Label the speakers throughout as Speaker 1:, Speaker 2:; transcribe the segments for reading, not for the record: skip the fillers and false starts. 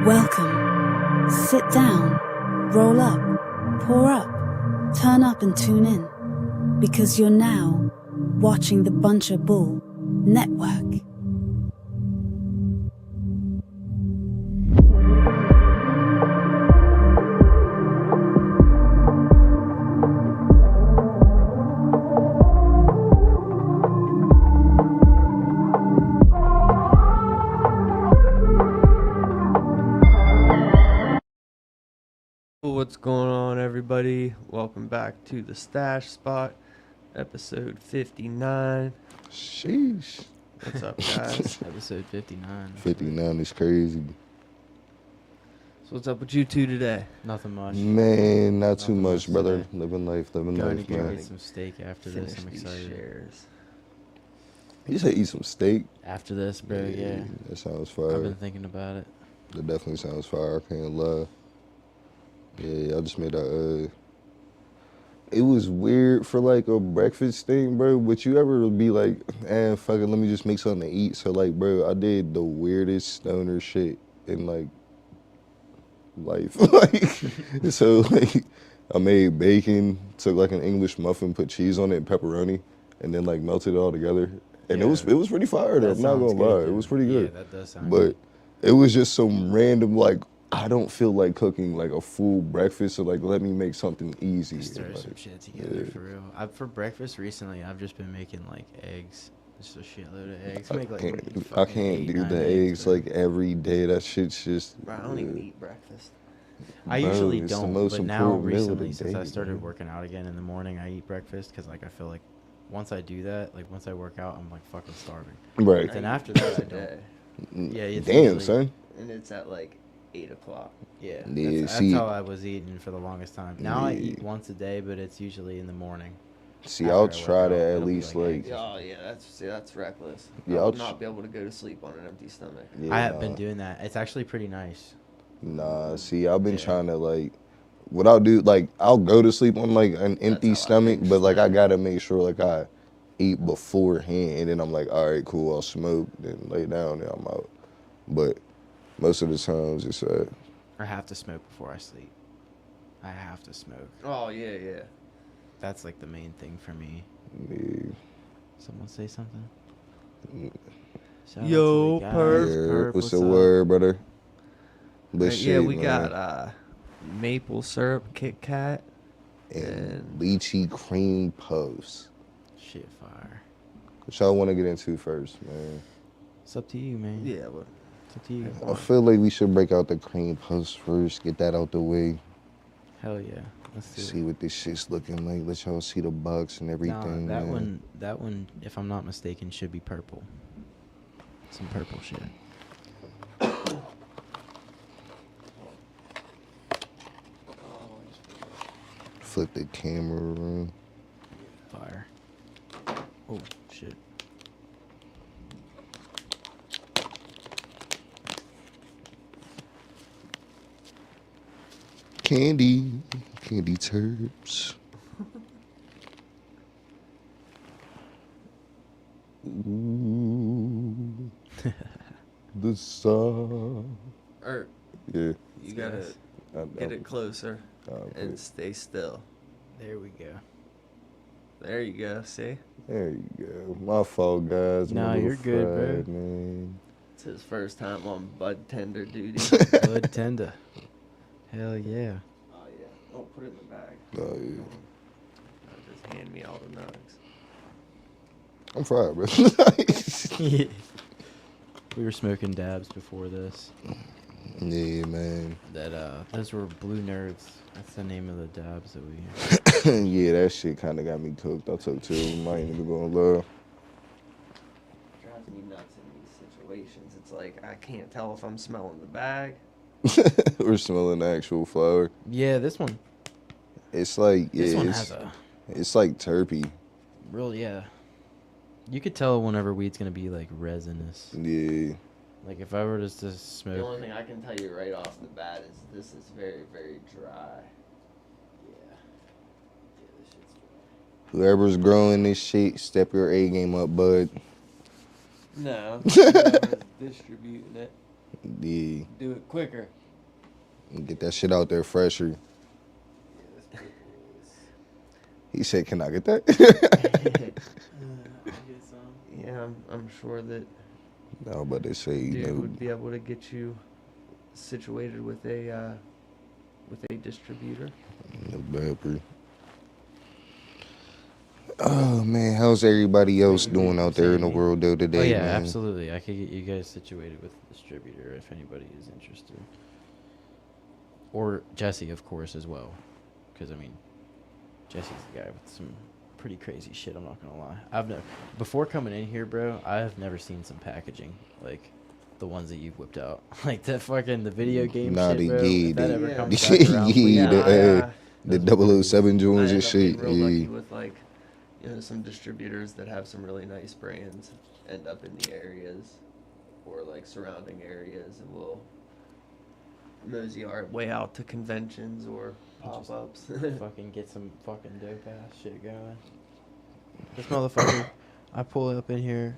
Speaker 1: Welcome. Sit down, roll up, pour up, turn up and tune in. Because you're now watching the Buncher Bull Network.
Speaker 2: What's going on, everybody? Welcome back to the Stash Spot, episode 59.
Speaker 3: Sheesh.
Speaker 2: What's up, guys?
Speaker 4: Episode 59.
Speaker 3: 59 is crazy.
Speaker 2: So what's up with you two today?
Speaker 4: Nothing much.
Speaker 3: Man, not too
Speaker 4: Nothing
Speaker 3: much,
Speaker 4: much
Speaker 3: brother.
Speaker 4: today.
Speaker 3: Living life,
Speaker 4: Going to
Speaker 3: man.
Speaker 4: go eat some steak after this. I'm
Speaker 2: Finish these
Speaker 4: excited.
Speaker 2: shares.
Speaker 3: You say eat some steak?
Speaker 4: After this, bro, yeah.
Speaker 3: That sounds
Speaker 4: I've
Speaker 3: fire.
Speaker 4: been thinking about it.
Speaker 3: That definitely sounds fire. I can't lie. Yeah, I just made a, it was weird for like a breakfast thing, bro. But you ever be like, fuck it, let me just make something to eat. So like, bro, I did the weirdest stoner shit in like life. Like, so like, I made bacon, took like an English muffin, put cheese on it and pepperoni, and then like melted it all together. And
Speaker 4: Yeah.
Speaker 3: it was pretty fire though.
Speaker 4: That
Speaker 3: I'm not
Speaker 4: sounds
Speaker 3: gonna lie,
Speaker 4: good,
Speaker 3: it was
Speaker 4: dude.
Speaker 3: pretty good.
Speaker 4: Yeah, that does sound
Speaker 3: But
Speaker 4: good.
Speaker 3: it was just some random like, I don't feel like cooking like a full breakfast, so like let me make something easy.
Speaker 4: Just throw
Speaker 3: Like,
Speaker 4: some shit together
Speaker 3: yeah.
Speaker 4: for real. For breakfast recently, I've just been making like eggs. Just a shitload of eggs.
Speaker 3: I
Speaker 4: Make like
Speaker 3: can't
Speaker 4: fucking
Speaker 3: do
Speaker 4: 8, 9
Speaker 3: the eggs
Speaker 4: bro.
Speaker 3: like every day. That shit's just.
Speaker 2: Bro, I don't even eat breakfast.
Speaker 4: I
Speaker 3: Bro,
Speaker 4: usually
Speaker 3: it's the
Speaker 4: don't,
Speaker 3: most
Speaker 4: but now
Speaker 3: important meal of the
Speaker 4: recently, since I
Speaker 3: day,
Speaker 4: started
Speaker 3: man.
Speaker 4: working out again in the morning, I eat breakfast because like I feel like once I do that, like once I work out, I'm like fucking starving.
Speaker 3: Right.
Speaker 4: Then
Speaker 2: I eat
Speaker 4: after that, I
Speaker 2: today,
Speaker 4: Yeah, it's
Speaker 3: Damn,
Speaker 4: usually-
Speaker 3: son.
Speaker 2: and it's at like 8 o'clock.
Speaker 4: Yeah,
Speaker 3: Yeah,
Speaker 4: that's
Speaker 3: see-
Speaker 4: how I was eating for the longest time. Now I
Speaker 3: Yeah.
Speaker 4: eat once a day, but it's usually in the morning.
Speaker 3: See,
Speaker 4: After I
Speaker 3: I'll
Speaker 4: work
Speaker 3: try
Speaker 4: out,
Speaker 3: that at
Speaker 4: it'll be
Speaker 3: least
Speaker 4: like
Speaker 3: like.
Speaker 4: eggs.
Speaker 2: Oh yeah, that's reckless.
Speaker 3: Yeah,
Speaker 2: I
Speaker 3: I'll
Speaker 2: would not be able to go to sleep on an empty stomach.
Speaker 3: Yeah,
Speaker 4: I have
Speaker 3: nah.
Speaker 4: been doing that. It's actually pretty nice.
Speaker 3: Nah, see, I've been
Speaker 4: Yeah.
Speaker 3: trying to like. What I'll do, like, I'll go to sleep on like an empty
Speaker 2: how I
Speaker 3: stomach,
Speaker 2: binge
Speaker 3: but like I
Speaker 2: snack.
Speaker 3: gotta make sure like I eat beforehand, and then I'm like, all right, cool, I'll smoke, then lay down, and I'm out. But most of the times it's
Speaker 4: I have to smoke before I sleep. I have to smoke.
Speaker 2: Oh yeah.
Speaker 4: That's like the main thing for me.
Speaker 3: yeah.
Speaker 4: Someone say something? Shout out
Speaker 2: Yo,
Speaker 4: to the guys.
Speaker 2: Perf.
Speaker 3: Yeah, what's the
Speaker 4: up?
Speaker 3: word, brother? But
Speaker 2: Yeah,
Speaker 3: shit,
Speaker 2: we
Speaker 3: man.
Speaker 2: got maple syrup Kit Kat.
Speaker 3: and lychee cream puffs.
Speaker 4: Shit fire.
Speaker 3: What y'all want to get into first, man?
Speaker 4: It's up to you, man.
Speaker 2: Yeah, well,
Speaker 4: It's up to you.
Speaker 3: I feel like we should break out the cream puffs first, get that out the way,
Speaker 4: Hell yeah. Let's do
Speaker 3: see
Speaker 4: it.
Speaker 3: what this shit's looking like. Let y'all see the box and everything.
Speaker 4: Nah,
Speaker 3: man.
Speaker 4: that one, if I'm not mistaken, should be purple. Some purple shit.
Speaker 3: Flip the camera around.
Speaker 4: Fire. Oh, shit.
Speaker 3: Candy terps. Ooh, the sun.
Speaker 2: or
Speaker 3: Yeah.
Speaker 2: you gotta get it closer
Speaker 3: Okay.
Speaker 2: and stay still.
Speaker 4: There we go.
Speaker 2: There you go. See,
Speaker 3: There you go. My fault, guys. I'm a
Speaker 4: Nah,
Speaker 3: little
Speaker 4: you're good, bro.
Speaker 3: fried, man.
Speaker 2: it's his first time on bud tender duty.
Speaker 4: Blood tender. Hell yeah.
Speaker 2: Oh yeah. Oh, put it in the bag.
Speaker 3: Oh, yeah.
Speaker 2: Just hand me all the nugs.
Speaker 3: I'm fried, bro.
Speaker 4: We were smoking dabs before this.
Speaker 3: Yeah, man.
Speaker 4: Those were Blue Nerds. That's the name of the dabs that we.
Speaker 3: Yeah, that shit kind of got me cooked. I took two of them. I ain't even gonna lie.
Speaker 2: Drives me nuts in these situations. It's like I can't tell if I'm smelling the bag.
Speaker 3: We're smelling the actual flower.
Speaker 4: Yeah, this one.
Speaker 3: It's like, yeah,
Speaker 4: This one
Speaker 3: it's,
Speaker 4: has a
Speaker 3: it's like terpy.
Speaker 4: real, yeah. You could tell whenever weed's gonna be like resinous.
Speaker 3: Yeah.
Speaker 4: Like if I were just to
Speaker 2: The
Speaker 4: smoke.
Speaker 2: only thing I can tell you right off the bat is this is very, very dry.
Speaker 4: Yeah, this shit's dry.
Speaker 3: Whoever's growing this shit, step your A game up, bud.
Speaker 2: No, whoever's distributing it.
Speaker 3: Yeah.
Speaker 2: Do it quicker.
Speaker 3: Get that shit out there fresher. He said, "Can I get that?"
Speaker 4: I'll get some.
Speaker 2: Yeah, I'm sure that
Speaker 3: No, but they say, you
Speaker 2: dude
Speaker 3: know,
Speaker 2: would be able to get you situated with a distributor.
Speaker 3: no bad, bro. Oh man, how's everybody else
Speaker 4: Wait,
Speaker 3: doing
Speaker 4: you
Speaker 3: out there in the
Speaker 4: saying me?
Speaker 3: world though today,
Speaker 4: Oh yeah,
Speaker 3: man?
Speaker 4: absolutely. I could get you guys situated with a distributor if anybody is interested, or Jesse, of course, as well. Because I mean, Jesse's the guy with some pretty crazy shit. I'm not gonna lie. I've never before coming in here, bro. I have never seen some packaging like the ones that you've whipped out, like the fucking the video game
Speaker 3: Nah,
Speaker 4: shit,
Speaker 3: the
Speaker 4: bro.
Speaker 3: yeah,
Speaker 4: If that
Speaker 3: the
Speaker 4: ever
Speaker 2: Yeah.
Speaker 4: comes back around,
Speaker 3: yeah,
Speaker 4: please.
Speaker 3: the
Speaker 4: Those were
Speaker 3: 007
Speaker 2: I
Speaker 3: joints and
Speaker 2: end up being
Speaker 3: shit.
Speaker 2: real lucky
Speaker 3: Yeah,
Speaker 2: with like, some distributors that have some really nice brands end up in the areas or like surrounding areas, and we'll mosey our way out to conventions or
Speaker 4: Just
Speaker 2: pop-ups.
Speaker 4: fucking get some fucking dope ass shit going. This motherfucker, I pull up in here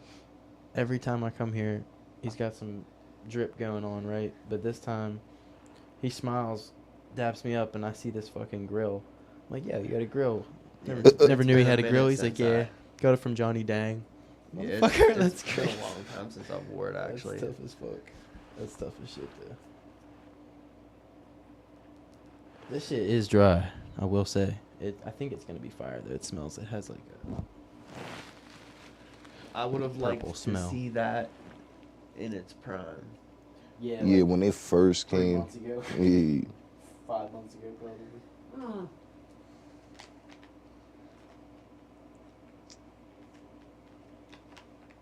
Speaker 4: every time I come here. He's got some drip going on, right? But this time, he smiles, daps me up, and I see this fucking grill. I'm like, yeah, you got a grill. Never knew he had a grill. He's like, yeah, got it from Johnny Dang.
Speaker 2: Yeah,
Speaker 4: Motherfucker, that's
Speaker 2: it's been
Speaker 4: crazy.
Speaker 2: a long time since I've wore it actually.
Speaker 4: That's tough as fuck. That's tough as shit, though. This shit is dry, I will say. I think it's gonna be fire though. It smells. It has like a
Speaker 2: I would have liked
Speaker 4: purple
Speaker 2: to
Speaker 4: smell.
Speaker 2: see that in its prime.
Speaker 4: yeah.
Speaker 3: yeah. When they first
Speaker 4: 3
Speaker 3: came,
Speaker 4: months ago,
Speaker 3: yeah,
Speaker 4: 5 months ago probably.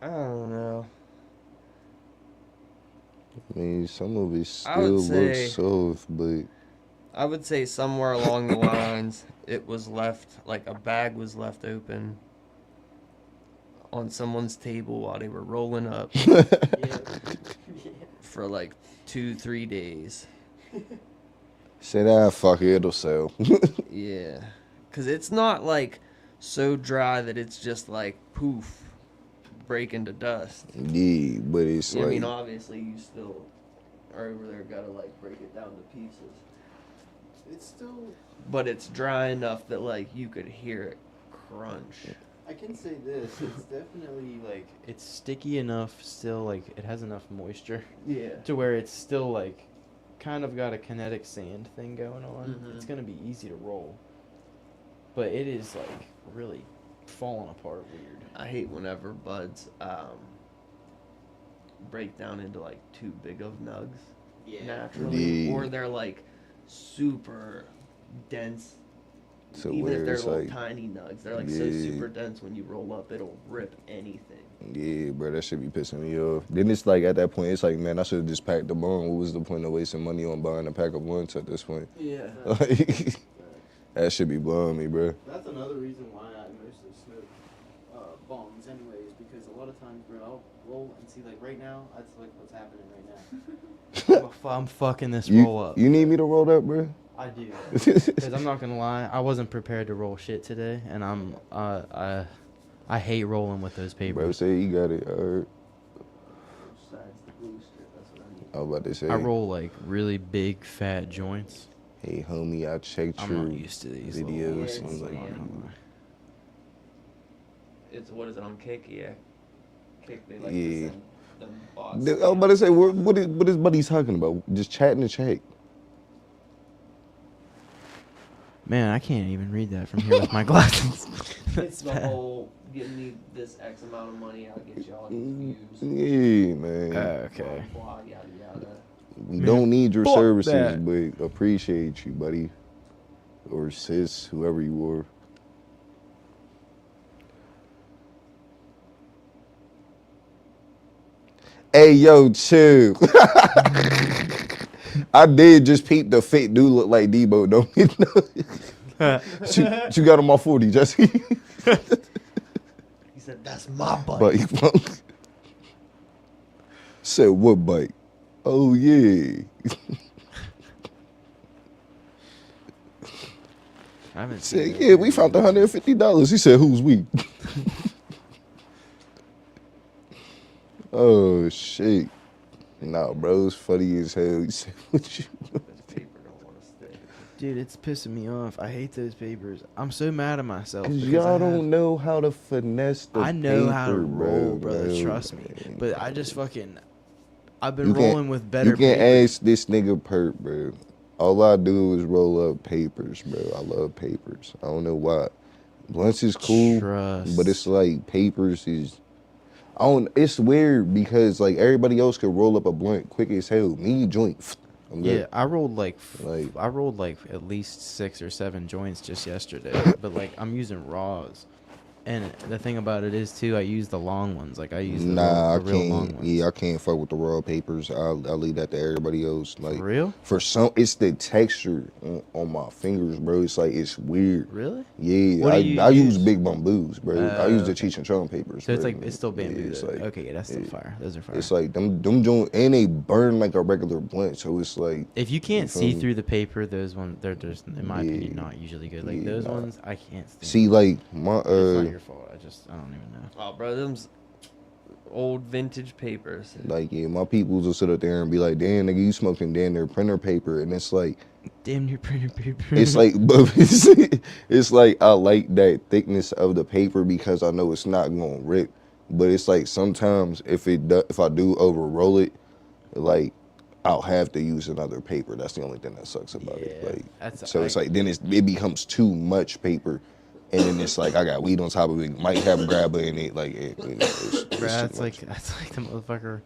Speaker 2: I don't know.
Speaker 3: I mean, some of it
Speaker 2: I would
Speaker 3: still
Speaker 2: say-
Speaker 3: looks soft, but
Speaker 2: I would say somewhere along the lines, it was left, like a bag was left open on someone's table while they were rolling up for like 2-3 days.
Speaker 3: say that fuck it, it'll sell.
Speaker 2: Yeah. Because it's not like so dry that it's just like poof, break into dust.
Speaker 3: Yeah, but it's
Speaker 2: I
Speaker 3: like,
Speaker 2: mean, obviously, you still are over there, gotta like break it down to pieces.
Speaker 4: It's still.
Speaker 2: But it's dry enough that like you could hear it crunch.
Speaker 4: I can say this. It's definitely like it's sticky enough. Still, like it has enough moisture
Speaker 2: Yeah.
Speaker 4: to where it's still like kind of got a kinetic sand thing going on.
Speaker 2: Mhm.
Speaker 4: It's gonna be easy to roll, but it is like really falling apart weird.
Speaker 2: I hate whenever buds break down into like too big of nugs naturally,
Speaker 3: Yeah.
Speaker 2: or they're like super dense.
Speaker 3: so
Speaker 2: Even if
Speaker 3: where
Speaker 2: they're
Speaker 3: it's
Speaker 2: little
Speaker 3: like,
Speaker 2: tiny nugs, they're like so
Speaker 3: Yeah.
Speaker 2: super dense when you roll up, it'll rip anything.
Speaker 3: yeah, bro, that should be pissing me off. Then it's like at that point, it's like, man, I should have just packed the bone. What was the point of wasting money on buying a pack of blunts at this point?
Speaker 2: Yeah.
Speaker 3: Like, that should be blowing me, bro.
Speaker 4: That's another reason why I mostly smoke bongs anyways, because a lot of times, bro, I'll roll and see, like, right now, that's, like, what's happening right now. I'm fucking this roll up.
Speaker 3: You need me to roll that, bro?
Speaker 4: I do. Because I'm not going to lie, I wasn't prepared to roll shit today, and I hate rolling with those
Speaker 3: Bro,
Speaker 4: papers.
Speaker 3: say you got it. Alright.
Speaker 2: Besides the blue strip, that's what I need.
Speaker 3: I was about to say.
Speaker 4: I roll, like, really big, fat joints.
Speaker 3: Hey, homie, I checked
Speaker 4: I'm
Speaker 3: your
Speaker 4: not used to these
Speaker 3: videos.
Speaker 2: Yeah,
Speaker 3: and
Speaker 2: it's
Speaker 3: like,
Speaker 2: like, It's what is it on Kick? Yeah. Kick, they like
Speaker 3: Yeah.
Speaker 2: to send them bots.
Speaker 3: I was about to say, what is buddy talking about? Just chatting to chat.
Speaker 4: Man, I can't even read that from here with my glasses.
Speaker 2: It's
Speaker 4: That's
Speaker 2: the
Speaker 4: bad.
Speaker 2: whole give me this X amount of money, I'll get you all these views.
Speaker 3: Yeah, man.
Speaker 4: Okay.
Speaker 2: Blah, blah, yada yada.
Speaker 3: We don't need your
Speaker 4: fuck
Speaker 3: services,
Speaker 4: that.
Speaker 3: but appreciate you, buddy. Or sis, whoever you are. Hey, yo, chill. I did just peep the fake dude look like Debo, don't you know? you got him off 40, Jesse.
Speaker 2: He said, that's my bike.
Speaker 3: Bike. Said, what bike? Oh, yeah.
Speaker 4: I haven't
Speaker 3: Said,
Speaker 4: seen
Speaker 3: yeah, we found $150. He said, who's we? Oh, shit. Nah, bro, it's funny as hell. He said, what you
Speaker 2: This paper don't want to stick.
Speaker 4: Dude, it's pissing me off. I hate those papers. I'm so mad at myself
Speaker 3: Cause
Speaker 4: because
Speaker 3: y'all don't know how to finesse the
Speaker 4: I know
Speaker 3: paper,
Speaker 4: how to roll,
Speaker 3: bro.
Speaker 4: brother.
Speaker 3: No,
Speaker 4: Trust me.
Speaker 3: man.
Speaker 4: But I just fucking. I've been
Speaker 3: You can't-
Speaker 4: rolling with better
Speaker 3: You can
Speaker 4: paper.
Speaker 3: ask this nigga Perp, bro. All I do is roll up papers, bro. I love papers. I don't know why. Blunts is cool,
Speaker 4: Trust.
Speaker 3: but it's like papers is. I don't. It's weird because like everybody else could roll up a blunt quick as hell. Me joint. I'm good.
Speaker 4: Yeah, I rolled like
Speaker 3: Like-
Speaker 4: I rolled like at least 6 or 7 joints just yesterday. But like I'm using raws, and the thing about it is too, I use the long ones. Like I use the,
Speaker 3: Nah,
Speaker 4: the real
Speaker 3: I
Speaker 4: long
Speaker 3: can't.
Speaker 4: ones.
Speaker 3: Yeah, I can't fuck with the raw papers. I'll leave that to everybody else. Like
Speaker 4: For real?
Speaker 3: for some, it's the texture on my fingers, bro. It's like it's weird.
Speaker 4: Really?
Speaker 3: Yeah,
Speaker 4: What do you
Speaker 3: I use
Speaker 4: use?
Speaker 3: big bamboos, bro. I use the
Speaker 4: Okay.
Speaker 3: Cheech and Chong papers.
Speaker 4: So it's
Speaker 3: bro.
Speaker 4: like it's still bamboo.
Speaker 3: Yeah, it's
Speaker 4: though.
Speaker 3: like,
Speaker 4: Okay, yeah, that's still fire. Those are fire.
Speaker 3: it's like them joint, and they burn like a regular blunt. So it's like
Speaker 4: If you can't
Speaker 3: feel
Speaker 4: see
Speaker 3: me?
Speaker 4: through the paper, those ones they're just, in my opinion,
Speaker 3: Yeah.
Speaker 4: not usually good. Like
Speaker 3: Yeah,
Speaker 4: those
Speaker 3: nah.
Speaker 4: ones, I can't stand.
Speaker 3: see like my
Speaker 4: But it's not your fault. I don't even know.
Speaker 2: Oh, bro, them's old vintage papers.
Speaker 3: like yeah, my peoples will sit up there and be like, damn nigga, you smoking damn near printer paper, and it's like.
Speaker 4: Damn near printed paper.
Speaker 3: It's like, but it's like I like that thickness of the paper because I know it's not gonna rip. But it's like sometimes if I do over roll it, like I'll have to use another paper. That's the only thing that sucks about it.
Speaker 4: Yeah,
Speaker 3: Like
Speaker 4: that's-
Speaker 3: so it's like then it becomes too much paper, and then it's like I got weed on top of it. Might have a grabber in it. Like it's
Speaker 4: Bruh,
Speaker 3: too
Speaker 4: that's
Speaker 3: much.
Speaker 4: like the motherfucker.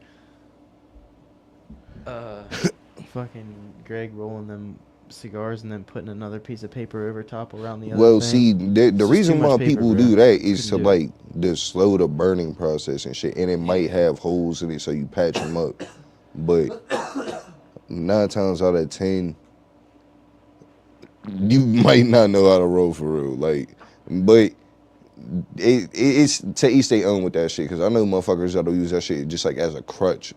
Speaker 4: Fucking Greg rolling them cigars and then putting another piece of paper over top around the other
Speaker 3: Well,
Speaker 4: thing.
Speaker 3: see, the
Speaker 4: just
Speaker 3: reason
Speaker 4: too much
Speaker 3: why
Speaker 4: paper,
Speaker 3: people
Speaker 4: bro.
Speaker 3: do that is to
Speaker 4: Couldn't do it.
Speaker 3: like to slow the burning process and shit, and it might have holes in it, so you patch them up. But 9 times out of 10, you might not know how to roll for real. Like, but it's to each their own with that shit. Because I know motherfuckers that'll use that shit just like as a crutch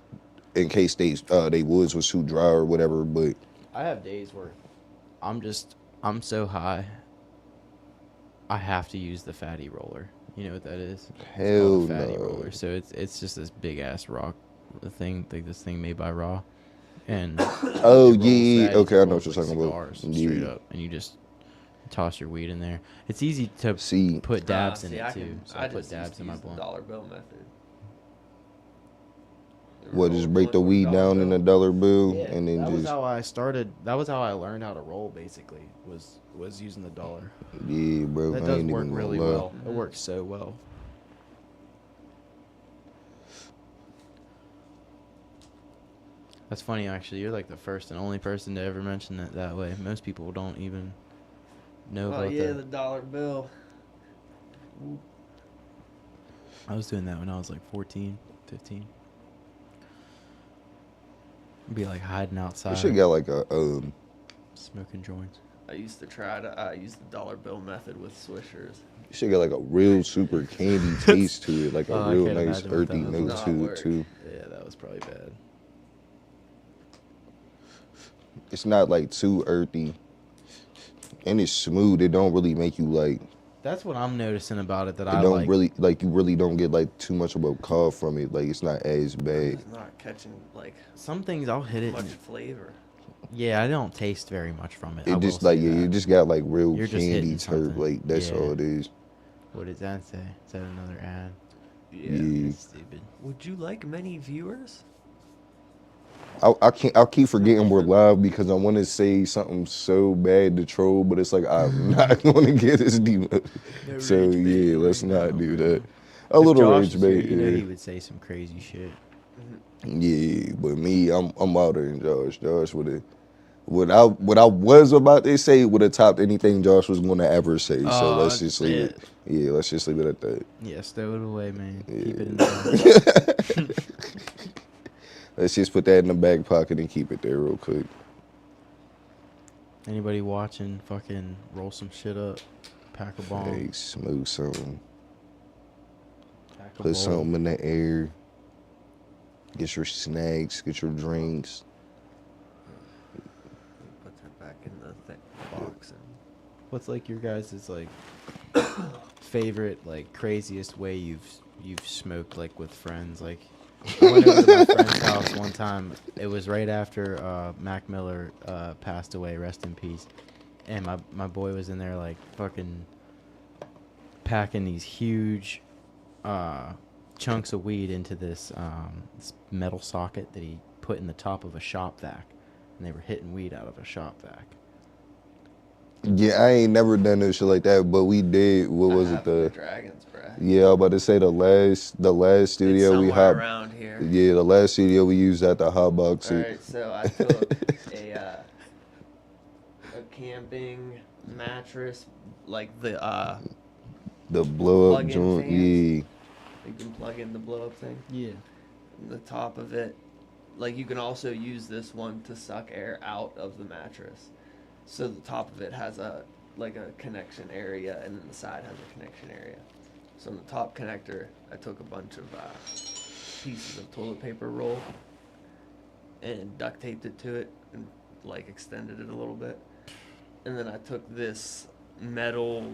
Speaker 3: in case they woods was too dry or whatever. But
Speaker 4: I have days where I'm so high. I have to use the fatty roller. You know what that is? It's
Speaker 3: Hell
Speaker 4: called a fatty
Speaker 3: no.
Speaker 4: roller. So it's just this big ass rock thing, like this thing made by Raw. And
Speaker 3: oh
Speaker 4: it rolls
Speaker 3: yeah,
Speaker 4: fatties,
Speaker 3: okay,
Speaker 4: it
Speaker 3: I know
Speaker 4: rolls
Speaker 3: what you're
Speaker 4: like
Speaker 3: talking about.
Speaker 4: cigars straight
Speaker 3: Yeah.
Speaker 4: up, and you just toss your weed in there. It's easy to
Speaker 3: See,
Speaker 4: put dabs in
Speaker 2: See,
Speaker 4: it too. So I put
Speaker 2: just used
Speaker 4: dabs
Speaker 2: to
Speaker 4: in my
Speaker 2: use the
Speaker 4: blunt.
Speaker 2: dollar bill method.
Speaker 3: what, just break the
Speaker 2: Roll
Speaker 3: weed
Speaker 2: $1
Speaker 3: down in a dollar bill
Speaker 4: Yeah,
Speaker 3: and then
Speaker 4: that was
Speaker 3: just
Speaker 4: how I started. That was how I learned how to roll. Basically, was using the dollar.
Speaker 3: yeah, bro.
Speaker 4: That
Speaker 3: I
Speaker 4: does
Speaker 3: ain't
Speaker 4: work
Speaker 3: even gonna
Speaker 4: really
Speaker 3: lie.
Speaker 4: well. It works so well. That's funny, actually. You're like the first and only person to ever mention it that way. Most people don't even know
Speaker 2: Oh
Speaker 4: about
Speaker 2: yeah,
Speaker 4: that.
Speaker 2: the dollar bill.
Speaker 4: I was doing that when I was like 14, 15. Be like hiding
Speaker 3: We
Speaker 4: outside,
Speaker 3: should got like a
Speaker 4: smoking joints.
Speaker 2: I used to try to use the dollar bill method with Swishers.
Speaker 3: you should get like a real super candy taste to it, like a
Speaker 4: Oh, I
Speaker 3: real
Speaker 4: can't
Speaker 3: nice
Speaker 4: imagine what that
Speaker 3: earthy
Speaker 4: was
Speaker 3: note
Speaker 2: like.
Speaker 3: to
Speaker 2: Not
Speaker 3: it
Speaker 2: work.
Speaker 3: too.
Speaker 4: Yeah, that was probably bad.
Speaker 3: It's not like too earthy, and it's smooth. It don't really make you like.
Speaker 4: That's what I'm noticing about it. That
Speaker 3: It
Speaker 4: I
Speaker 3: don't
Speaker 4: like.
Speaker 3: really like you really don't get like too much of a cough from it. Like it's not as bad.
Speaker 2: It's not catching like
Speaker 4: Some things I'll hit it.
Speaker 2: much
Speaker 4: and-
Speaker 2: flavor.
Speaker 4: Yeah, I don't taste very much from it. I
Speaker 3: It
Speaker 4: will
Speaker 3: just like
Speaker 4: say
Speaker 3: yeah,
Speaker 4: that.
Speaker 3: you just got like real
Speaker 4: You're just
Speaker 3: candy
Speaker 4: hitting
Speaker 3: turp.
Speaker 4: something.
Speaker 3: Like that's
Speaker 4: Yeah.
Speaker 3: all it is.
Speaker 4: What does that say? Is that another ad?
Speaker 3: Yeah.
Speaker 4: That's stupid.
Speaker 2: Would you like many viewers?
Speaker 3: I can't. I'll keep forgetting we're live because I want to say something so bad to troll, but it's like I'm not going to get this deep. So
Speaker 4: rage bait
Speaker 3: yeah,
Speaker 4: right
Speaker 3: let's not
Speaker 4: now,
Speaker 3: do
Speaker 4: bro.
Speaker 3: that. A little
Speaker 4: Josh
Speaker 3: rage
Speaker 4: was here,
Speaker 3: bait.
Speaker 4: you know
Speaker 3: Yeah.
Speaker 4: he would say some crazy shit.
Speaker 3: Yeah, but me, I'm louder than Josh. Josh would have. What I was about to say would have topped anything Josh was going to ever say. So let's just leave it. Yeah, let's just leave it at that.
Speaker 4: Yeah, stow it away, man. Keep it
Speaker 3: Yeah.
Speaker 4: inside.
Speaker 3: Let's just put that in the back pocket and keep it there real quick.
Speaker 4: Anybody watching, fucking roll some shit up. Pack a bomb.
Speaker 3: Hey, smoke something.
Speaker 4: Pack a
Speaker 3: Put
Speaker 4: bowl.
Speaker 3: something in the air. Get your snacks. Get your drinks.
Speaker 2: Put that back in the box. And
Speaker 4: What's like your guys' like favorite, like craziest way you've smoked like with friends? Like I went over to my friend's house one time. It was right after Mac Miller passed away, rest in peace. And my boy was in there like fucking packing these huge chunks of weed into this metal socket that he put in the top of a shop vac. And they were hitting weed out of a shop vac.
Speaker 3: Yeah, I ain't never done no shit like that, but we did. What was it?
Speaker 2: The dragons, bruh.
Speaker 3: Yeah, I was about to say the last studio
Speaker 2: it's
Speaker 3: we
Speaker 2: somewhere
Speaker 3: hot.
Speaker 2: around here.
Speaker 3: Yeah, the last studio we used at the hot box.
Speaker 2: All right, so I took a camping mattress, like the
Speaker 3: blow up
Speaker 2: plug-in
Speaker 3: joint.
Speaker 2: fans.
Speaker 3: Yeah.
Speaker 2: You can plug in the blow up thing.
Speaker 4: Yeah.
Speaker 2: The top of it, like you can also use this one to suck air out of the mattress. So the top of it has a connection area, and then the side has a connection area. So on the top connector, I took a bunch of pieces of toilet paper roll and duct taped it to it and like extended it a little bit. And then I took this metal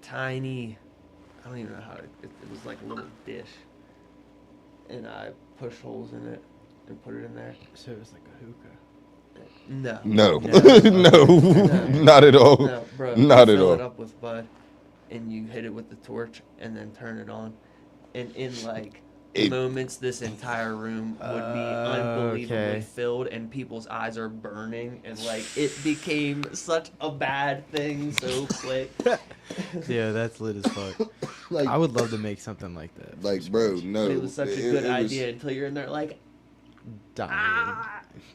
Speaker 2: tiny, I don't even know how it was like a little dish, and I pushed holes in it and put it in there.
Speaker 4: So it was like a hookah.
Speaker 2: No.
Speaker 3: No,
Speaker 2: No.
Speaker 3: not at all.
Speaker 2: No, bro.
Speaker 3: Not
Speaker 2: you
Speaker 3: at
Speaker 2: fill
Speaker 3: all.
Speaker 2: it up with bud, and you hit it with the torch, and then turn it on. And in moments, this entire room would be unbelievably
Speaker 4: Okay.
Speaker 2: filled, and people's eyes are burning, and it became such a bad thing so quick.
Speaker 4: Yeah, that's lit as fuck. I would love to make something like that. from
Speaker 3: Like, bro,
Speaker 4: scratch.
Speaker 3: no.
Speaker 2: It was such a good
Speaker 3: it was-
Speaker 2: idea until you're in there
Speaker 4: Dying.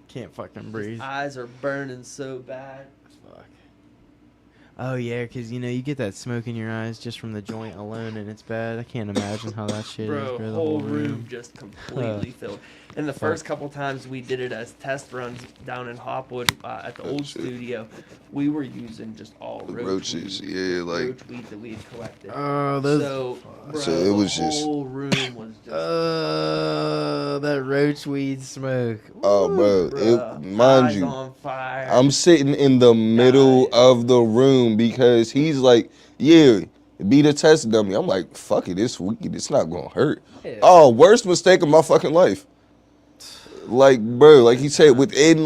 Speaker 4: Can't fucking
Speaker 2: his
Speaker 4: breathe.
Speaker 2: eyes are burning so bad.
Speaker 4: Fuck. Oh yeah, because you get that smoke in your eyes just from the joint alone, and it's bad. I can't imagine how that shit is.
Speaker 2: Bro,
Speaker 4: The
Speaker 2: whole room just completely
Speaker 4: Huh.
Speaker 2: filled. And the first couple times we did it as test runs down in Hopwood at the old
Speaker 3: shit.
Speaker 2: studio, we were using just all
Speaker 3: Roaches,
Speaker 2: weed,
Speaker 3: yeah, like-
Speaker 2: roach weed that we had collected.
Speaker 4: Oh, those.
Speaker 2: So, bro,
Speaker 3: So it was
Speaker 2: the
Speaker 3: just-
Speaker 2: whole room was just.
Speaker 4: That roach weed smoke.
Speaker 3: Oh, bro,
Speaker 2: bruh,
Speaker 3: mind
Speaker 2: eyes
Speaker 3: you,
Speaker 2: on fire.
Speaker 3: I'm sitting in the middle
Speaker 2: Dying.
Speaker 3: of the room because he's like, yeah, be the test dummy. I'm like, fuck it, it's weed. It's not going to hurt.
Speaker 4: Yeah.
Speaker 3: Oh, worst mistake of my fucking life. Like, bro, like he said, within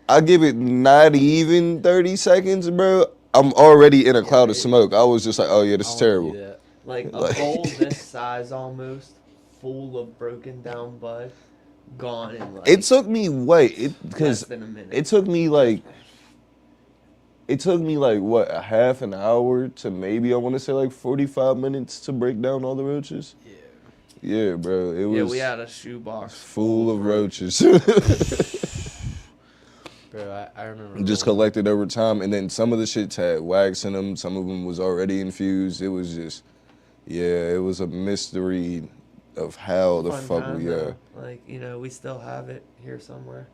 Speaker 3: I give it not even 30 seconds, bro. I'm already in a cloud of smoke. I was just like, oh yeah, this is terrible.
Speaker 2: Like a
Speaker 3: Like-
Speaker 2: bowl this size almost, full of broken down bud, gone in
Speaker 3: It took me
Speaker 2: less
Speaker 3: because
Speaker 2: than a minute.
Speaker 3: it took me what, a half an hour to maybe I want to say 45 minutes to break down all the roaches.
Speaker 4: Yeah.
Speaker 3: Yeah, bro, it was
Speaker 2: we had a shoebox
Speaker 3: full of roaches.
Speaker 4: Bro, I remember.
Speaker 3: Just collected over time, and then some of the shits had wax in them. Some of them was already infused. It was just, yeah, it was a mystery of how the
Speaker 2: Fun
Speaker 3: fuck
Speaker 2: time,
Speaker 3: we
Speaker 2: though. We still have it here somewhere.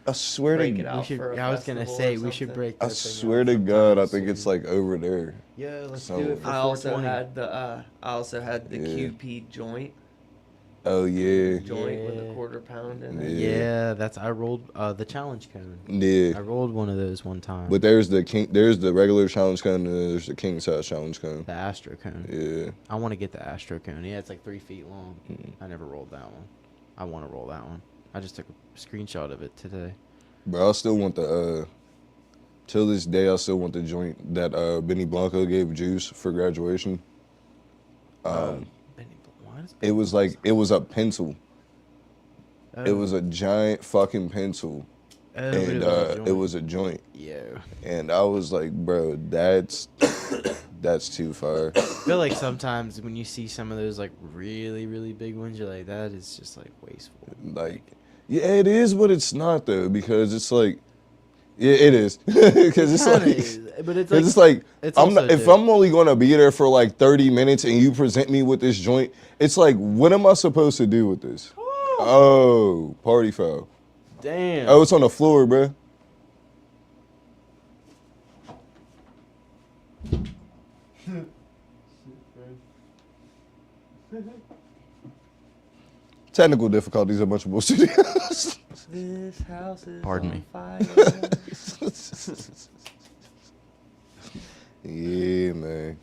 Speaker 3: I swear
Speaker 2: Break
Speaker 3: to
Speaker 2: it out. for a
Speaker 4: I was gonna
Speaker 2: festival
Speaker 4: say
Speaker 2: or
Speaker 4: we should
Speaker 2: something.
Speaker 4: break.
Speaker 3: I
Speaker 4: that thing
Speaker 3: swear
Speaker 4: out
Speaker 3: to God, I
Speaker 4: sometime
Speaker 3: think it's
Speaker 4: soon.
Speaker 3: over there.
Speaker 4: Yeah, let's
Speaker 3: So-
Speaker 4: do it for
Speaker 2: I also
Speaker 4: 420.
Speaker 2: had the
Speaker 3: Yeah.
Speaker 2: QP joint.
Speaker 3: Oh yeah,
Speaker 2: Joint with a
Speaker 4: Yeah.
Speaker 2: quarter pound in it.
Speaker 3: Yeah.
Speaker 4: Yeah, I rolled the challenge cone. I
Speaker 3: yeah.
Speaker 4: rolled one of those one time.
Speaker 3: But there's the regular challenge cone, and there's the king size challenge cone.
Speaker 4: the Astro cone.
Speaker 3: Yeah,
Speaker 4: I want to get the Astro cone. Yeah, it's like 3 feet long.
Speaker 3: Mm.
Speaker 4: I never rolled that one. I want to roll that one. I just took a screenshot of it today.
Speaker 3: bro, I still want the. Till this day, I still want the joint that Benny Blanco gave Juice for graduation.
Speaker 4: Benny, why does
Speaker 3: It was it was a pencil.
Speaker 4: Oh,
Speaker 3: It was a giant fucking pencil,
Speaker 4: oh,
Speaker 3: and
Speaker 4: but
Speaker 3: it was a joint.
Speaker 4: Yeah.
Speaker 3: And I was like, bro, that's too far.
Speaker 4: I feel like sometimes when you see some of those really, really big ones, you're like, that is just wasteful.
Speaker 3: Yeah, it is, but it's not though, because it's yeah, it is, because it's
Speaker 4: Kinda is, but it's
Speaker 3: Cause it's like
Speaker 4: it's
Speaker 3: I'm
Speaker 4: also
Speaker 3: not, if
Speaker 4: dope.
Speaker 3: I'm only gonna be there for 30 minutes and you present me with this joint, it's like, what am I supposed to do with this? Oh, party foul.
Speaker 4: Damn.
Speaker 3: Oh, it's on the floor, bruh. Technical difficulties at Munchable Studios.
Speaker 2: This house is
Speaker 4: Pardon
Speaker 2: on
Speaker 4: me.
Speaker 2: fire.
Speaker 3: Yeah, man.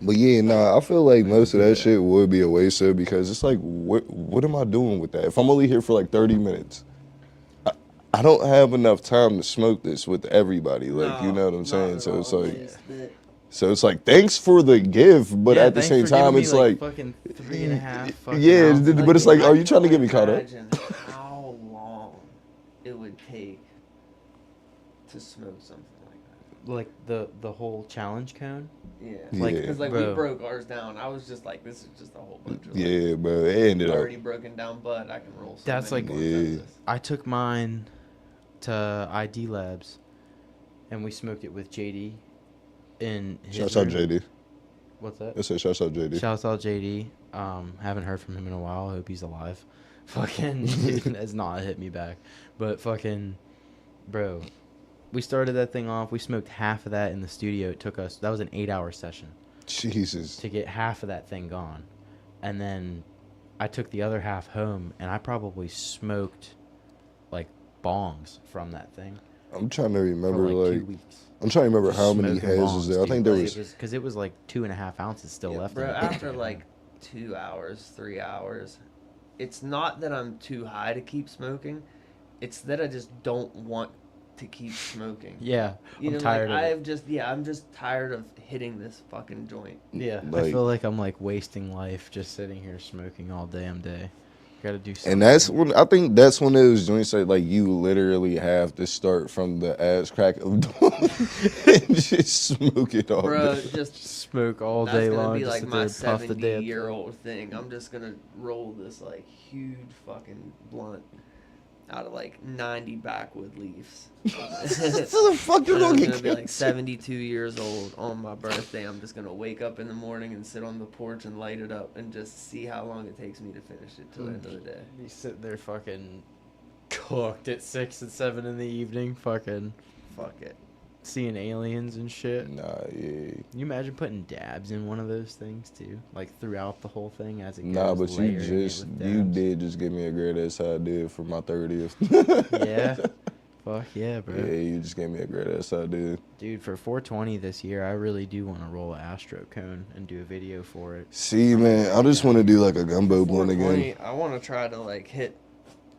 Speaker 3: But yeah, nah, I feel like most of that shit would be a waste of because it's like, what am I doing with that? If I'm only here for like 30 minutes, I don't have enough time to smoke this with everybody. Like, you know what I'm saying? So it's like, thanks for the gift, but
Speaker 4: Yeah,
Speaker 3: at the
Speaker 4: thanks
Speaker 3: same
Speaker 4: for giving
Speaker 3: time,
Speaker 4: me,
Speaker 3: it's like,
Speaker 4: fucking 3.5 fucking
Speaker 3: yeah,
Speaker 4: ounces.
Speaker 3: but it's like, are you
Speaker 2: I
Speaker 3: trying to
Speaker 2: can
Speaker 3: get me caught up?
Speaker 2: imagine how long it would take to smoke something like
Speaker 4: Like the whole challenge cone.
Speaker 2: that. Yeah,
Speaker 3: Like,
Speaker 2: because we
Speaker 4: bro.
Speaker 2: broke ours down. I was just like, this is just a whole bunch of
Speaker 3: Yeah, bro, it ended up.
Speaker 2: already broken down, but I can roll.
Speaker 4: That's
Speaker 2: many
Speaker 4: like-
Speaker 2: blunts out of
Speaker 3: Yeah.
Speaker 2: this.
Speaker 4: I took mine to ID Labs, and we smoked it with JD. In his
Speaker 3: Shouts out
Speaker 4: room.
Speaker 3: JD.
Speaker 4: What's that?
Speaker 3: I said shouts out JD.
Speaker 4: Shouts out JD. Haven't heard from him in a while. I hope he's alive. Fucking dude has not hit me back. But fucking, bro, we started that thing off. We smoked half of that in the studio. It took us, that was an 8-hour session
Speaker 3: Jesus.
Speaker 4: to get half of that thing gone. And then I took the other half home, and I probably smoked like bongs from that thing
Speaker 3: I'm trying to
Speaker 4: for
Speaker 3: remember,
Speaker 4: like 2
Speaker 3: like,
Speaker 4: weeks.
Speaker 3: I'm trying to remember how many
Speaker 4: Smoking
Speaker 3: heads was
Speaker 4: bongs,
Speaker 3: there. I
Speaker 4: dude.
Speaker 3: think there
Speaker 4: Like,
Speaker 3: was.
Speaker 4: because it was like 2.5 ounces still
Speaker 2: Yeah,
Speaker 4: left.
Speaker 2: bro.
Speaker 4: in it.
Speaker 2: After like 2 hours, 3 hours, it's not that I'm too high to keep smoking. It's that I just don't want to keep smoking.
Speaker 4: Yeah,
Speaker 2: You know,
Speaker 4: I'm tired
Speaker 2: like,
Speaker 4: of it.
Speaker 2: I'm just tired of hitting this fucking joint.
Speaker 4: Yeah, I
Speaker 3: Like-
Speaker 4: feel like I'm like wasting life just sitting here smoking all damn day. Gotta do something.
Speaker 3: And that's when I think that's when those joints that like you literally have to start from the ass crack of dawn and just smoke it all
Speaker 2: Bro,
Speaker 3: day.
Speaker 2: just
Speaker 4: smoke all
Speaker 2: that's
Speaker 4: day
Speaker 2: gonna
Speaker 4: long.
Speaker 2: be
Speaker 4: Just
Speaker 2: like
Speaker 4: sit
Speaker 2: my
Speaker 4: there and puff the damn
Speaker 2: 70-year-old thing. I'm just gonna roll this like huge fucking blunt out of like 90 backwood leaves.
Speaker 3: So the fuck you
Speaker 2: And
Speaker 3: gonna
Speaker 2: I'm
Speaker 3: get
Speaker 2: gonna be like
Speaker 3: cancer?
Speaker 2: 72 years old on my birthday. I'm just gonna wake up in the morning and sit on the porch and light it up and just see how long it takes me to finish it till the end of the day.
Speaker 4: Be sitting there fucking cooked at 6 and 7 in the evening, fucking
Speaker 2: Fuck it.
Speaker 4: seeing aliens and shit.
Speaker 3: Nah, yeah.
Speaker 4: Can you imagine putting dabs in one of those things too, like throughout the whole thing as it goes?
Speaker 3: Nah, but you
Speaker 4: layering it
Speaker 3: just
Speaker 4: with
Speaker 3: you
Speaker 4: dabs?
Speaker 3: did just give me a great ass idea for my 30th.
Speaker 4: Yeah. Fuck yeah, bro.
Speaker 3: Yeah, you just gave me a great ass idea.
Speaker 4: Dude, for 420 this year, I really do want to roll an Astro cone and do a video for it.
Speaker 3: See, man, I just want to do like a gumbo blunt again.
Speaker 2: 420, I want to try to like hit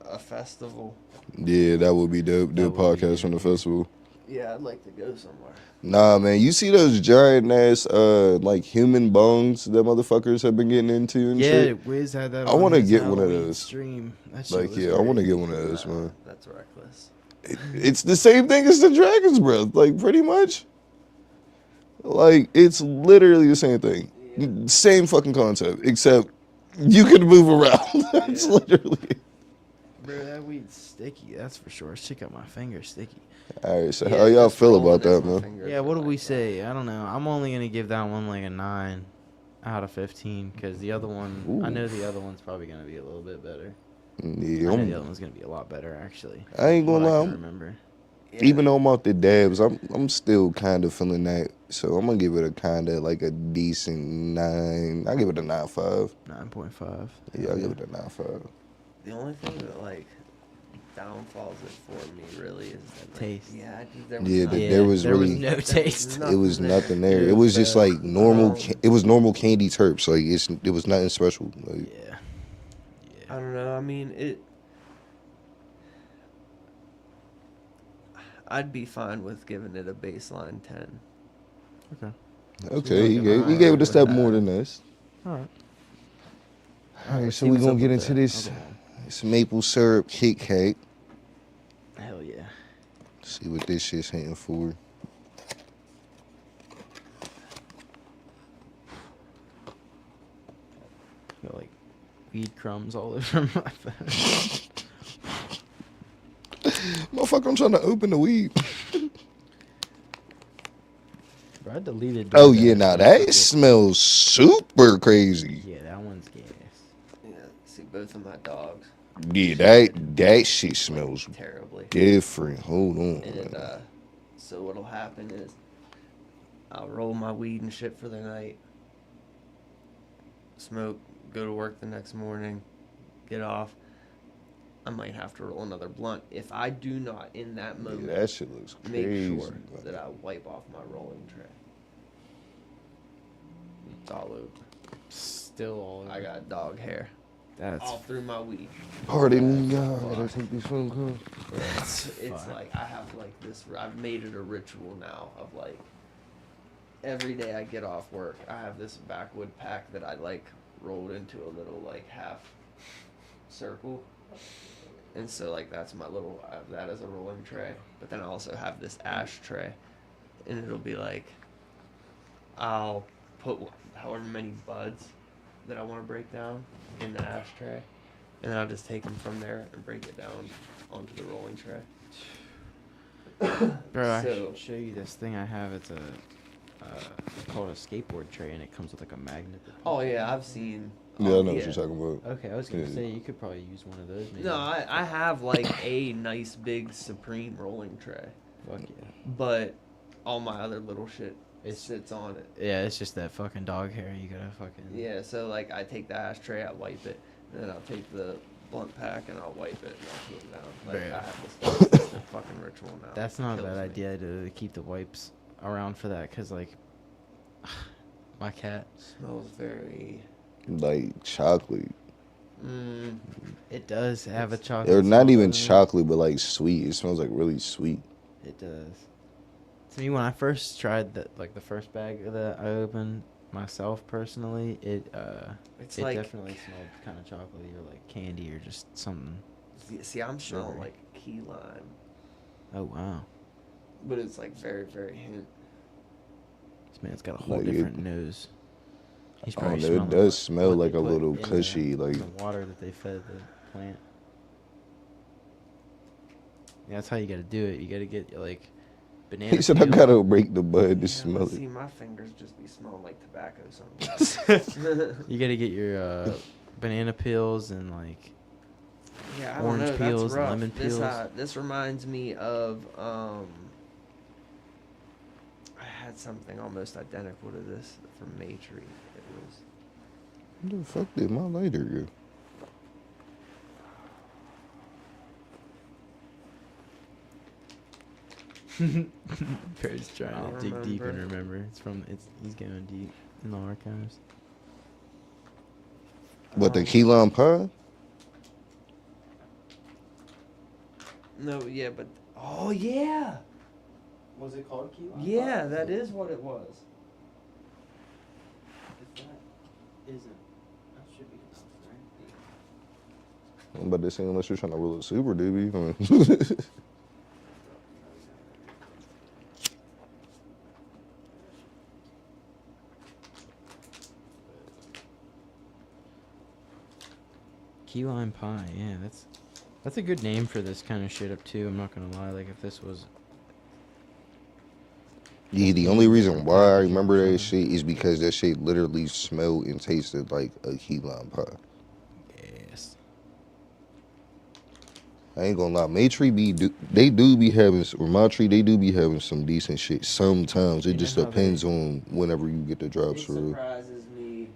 Speaker 2: a festival.
Speaker 3: Yeah, that would be dope. Do a
Speaker 4: That would be
Speaker 3: podcast from the festival.
Speaker 2: Yeah, I'd like to go somewhere.
Speaker 3: Nah, man, you see those giant ass like human bones that motherfuckers have been getting into and
Speaker 4: Yeah,
Speaker 3: shit?
Speaker 4: Wiz had that.
Speaker 3: I
Speaker 4: on
Speaker 3: wanna
Speaker 4: his
Speaker 3: get one of
Speaker 4: Halloween
Speaker 3: those.
Speaker 4: Stream. That shit
Speaker 3: Like,
Speaker 4: was
Speaker 3: yeah, I want to
Speaker 4: crazy.
Speaker 3: get one of those, man.
Speaker 2: That's reckless.
Speaker 3: It's the same thing as the Dragon's Breath, like pretty much. Like it's literally the same thing, same fucking concept, except you can move around. That's literally.
Speaker 4: Bro, that weed's sticky. That's for sure. Stick up my finger, sticky.
Speaker 3: All right, so
Speaker 2: Yeah,
Speaker 3: how y'all
Speaker 2: just
Speaker 3: feel
Speaker 2: rolling
Speaker 3: about
Speaker 2: it
Speaker 3: that,
Speaker 2: on my
Speaker 3: man?
Speaker 2: finger
Speaker 4: Yeah,
Speaker 2: for
Speaker 4: what do we
Speaker 2: like,
Speaker 4: say? I don't know. I'm only gonna give that one like a 9 out of 15 because the other one, I
Speaker 3: Ooh.
Speaker 4: know the other one's probably gonna be a little bit better.
Speaker 3: Yeah,
Speaker 4: I know the other
Speaker 3: I'm,
Speaker 4: one's gonna be a lot better actually.
Speaker 3: I ain't gonna
Speaker 4: What I
Speaker 3: lie.
Speaker 4: can remember.
Speaker 2: yeah.
Speaker 3: Even though I'm off the dabs, I'm still kind of feeling that. So I'm gonna give it a kind of like a decent 9. I give it a 9.5.
Speaker 4: 9.5.
Speaker 3: Yeah, I give it a 9.5.
Speaker 2: The only thing that like downfalls it for me really is that like,
Speaker 4: Taste.
Speaker 2: Yeah,
Speaker 3: Yeah,
Speaker 2: nothing.
Speaker 3: there was
Speaker 4: there was
Speaker 3: really-
Speaker 4: no
Speaker 2: There was
Speaker 4: taste.
Speaker 3: It was nothing there.
Speaker 4: Yeah,
Speaker 3: It was just
Speaker 4: bad.
Speaker 3: like normal.
Speaker 2: Um,
Speaker 3: It was normal candy terps. Like it was nothing special. Like,
Speaker 4: Yeah.
Speaker 2: I don't know. I mean, I'd be fine with giving it a baseline 10.
Speaker 4: Okay.
Speaker 3: okay, he
Speaker 4: you're
Speaker 3: gave it a
Speaker 2: alright
Speaker 3: step
Speaker 2: with
Speaker 3: more
Speaker 2: that.
Speaker 3: than this.
Speaker 4: All right.
Speaker 3: All right,
Speaker 4: Let's
Speaker 3: so
Speaker 4: see
Speaker 3: we
Speaker 4: what's
Speaker 3: gonna
Speaker 4: up
Speaker 3: get
Speaker 4: with
Speaker 3: into
Speaker 4: that
Speaker 3: this
Speaker 4: other one.
Speaker 3: this maple syrup Kit Kat.
Speaker 4: Hell yeah.
Speaker 3: See what this shit's hitting for.
Speaker 4: Got like weed crumbs all over my phone.
Speaker 3: Motherfucker, I'm trying to open the weed.
Speaker 4: Bro, I deleted.
Speaker 3: Oh
Speaker 4: DoorDash
Speaker 3: yeah, now
Speaker 4: from
Speaker 3: that
Speaker 4: fucking-
Speaker 3: smells super crazy.
Speaker 4: Yeah, that one's gas.
Speaker 2: Yeah, see both of my dogs
Speaker 3: Yeah, that shit smells
Speaker 2: terribly.
Speaker 3: different. Hold on.
Speaker 2: And
Speaker 3: man.
Speaker 2: so what'll happen is I'll roll my weed and shit for the night, smoke, go to work the next morning, get off. I might have to roll another blunt if I do not in that
Speaker 3: Yeah,
Speaker 2: moment
Speaker 3: that shit looks
Speaker 2: make
Speaker 3: crazy.
Speaker 2: sure
Speaker 3: man.
Speaker 2: that I wipe off my rolling tray. It's all over.
Speaker 4: Still all over.
Speaker 2: I got dog hair
Speaker 4: That's
Speaker 2: all through my weed.
Speaker 3: Pardon me, God. I gotta take these phone calls.
Speaker 2: It's
Speaker 4: fuck.
Speaker 2: like I have like this. I've made it a ritual now of like every day I get off work, I have this backwood pack that I like rolled into a little like half circle. And so like that's my little, I have that as a rolling tray. But then I also have this ash tray, and it'll be like I'll put however many buds that I want to break down in the ashtray, and then I'll just take them from there and break it down onto the rolling tray.
Speaker 4: Bro, I
Speaker 2: So-
Speaker 4: should show you this thing I have. It's called a skateboard tray, and it comes with like a magnet. that
Speaker 2: Oh
Speaker 4: pulls it
Speaker 2: yeah,
Speaker 4: in.
Speaker 2: I've seen.
Speaker 3: Yeah, I
Speaker 2: oh,
Speaker 3: know what you're talking about.
Speaker 4: Okay, I was gonna
Speaker 3: Yeah.
Speaker 4: say you could probably use one of those. Maybe.
Speaker 2: No, I have like a nice big Supreme rolling tray,
Speaker 4: Fuck yeah.
Speaker 2: but all my other little shit
Speaker 4: It's-
Speaker 2: sits on it.
Speaker 4: Yeah, it's just that fucking dog hair. You gotta fucking.
Speaker 2: Yeah, so like I take the ashtray, I wipe it, and then I'll take the blunt pack and I'll wipe it and I'll put it down. Like
Speaker 4: Bruh.
Speaker 2: I have this it's a fucking ritual now.
Speaker 4: That's not a
Speaker 2: Kills
Speaker 4: bad
Speaker 2: me.
Speaker 4: idea to keep the wipes around for that, cause like my cat,
Speaker 2: Smells very.
Speaker 3: Like chocolate.
Speaker 4: it does have a chocolate.
Speaker 3: Or not
Speaker 4: smell,
Speaker 3: even
Speaker 4: doesn't it?
Speaker 3: chocolate, but like sweet. It smells like really sweet.
Speaker 4: It does. To me, when I first tried that, like the first bag that I opened myself personally, it
Speaker 2: It's
Speaker 4: it
Speaker 2: like.
Speaker 4: definitely smelled kind of chocolatey or like candy or just something.
Speaker 2: See, I'm smelling
Speaker 4: sugary.
Speaker 2: like key lime,
Speaker 4: Oh wow,
Speaker 2: but it's like very, very hint.
Speaker 4: this man's got a whole
Speaker 3: Like, it-
Speaker 4: different nose. He's
Speaker 3: I
Speaker 4: probably
Speaker 3: don't know, it
Speaker 4: smelling
Speaker 3: does
Speaker 4: what-
Speaker 3: smell
Speaker 4: what they
Speaker 3: like a
Speaker 4: put
Speaker 3: little
Speaker 4: in the-
Speaker 3: cushy, like-
Speaker 4: the water that they fed the plant. Yeah, that's how you gotta do it. You gotta get like banana.
Speaker 3: He said I
Speaker 4: peel.
Speaker 3: gotta break the bud to
Speaker 2: Yeah,
Speaker 3: smell
Speaker 2: see,
Speaker 3: it.
Speaker 2: my fingers just be smelling like tobacco sometimes.
Speaker 4: You gotta get your banana peels and like.
Speaker 2: Yeah, I don't
Speaker 4: Orange
Speaker 2: know.
Speaker 4: peels,
Speaker 2: That's rough.
Speaker 4: lemon
Speaker 2: This,
Speaker 4: peels.
Speaker 2: this reminds me of I had something almost identical to this from Maytree. It was
Speaker 3: Where the fuck did my lighter go?
Speaker 4: Perry's trying
Speaker 2: I'll
Speaker 4: to dig deep and
Speaker 2: remember.
Speaker 4: remember. He's going deep in the archives.
Speaker 3: What, the key lime pie?
Speaker 2: no, yeah, but oh yeah,
Speaker 4: Was it called key
Speaker 2: yeah, that is what it was.
Speaker 4: If that isn't, that should be enough, right?
Speaker 3: I'm about to say, unless you're trying to roll a super doobie.
Speaker 4: Key lime pie, yeah, that's a good name for this kind of shit up too. I'm not gonna lie. Like if this was
Speaker 3: Yeah, the only reason why I remember that shit is because that shit literally smelled and tasted like a key lime pie.
Speaker 4: yes,
Speaker 3: I ain't gonna lie, Maytree they do be having, or my tree, they do be having some decent shit sometimes. It
Speaker 4: You
Speaker 3: just
Speaker 4: know how they-
Speaker 3: depends on whenever you get the drops
Speaker 2: It
Speaker 3: for real.
Speaker 2: surprises me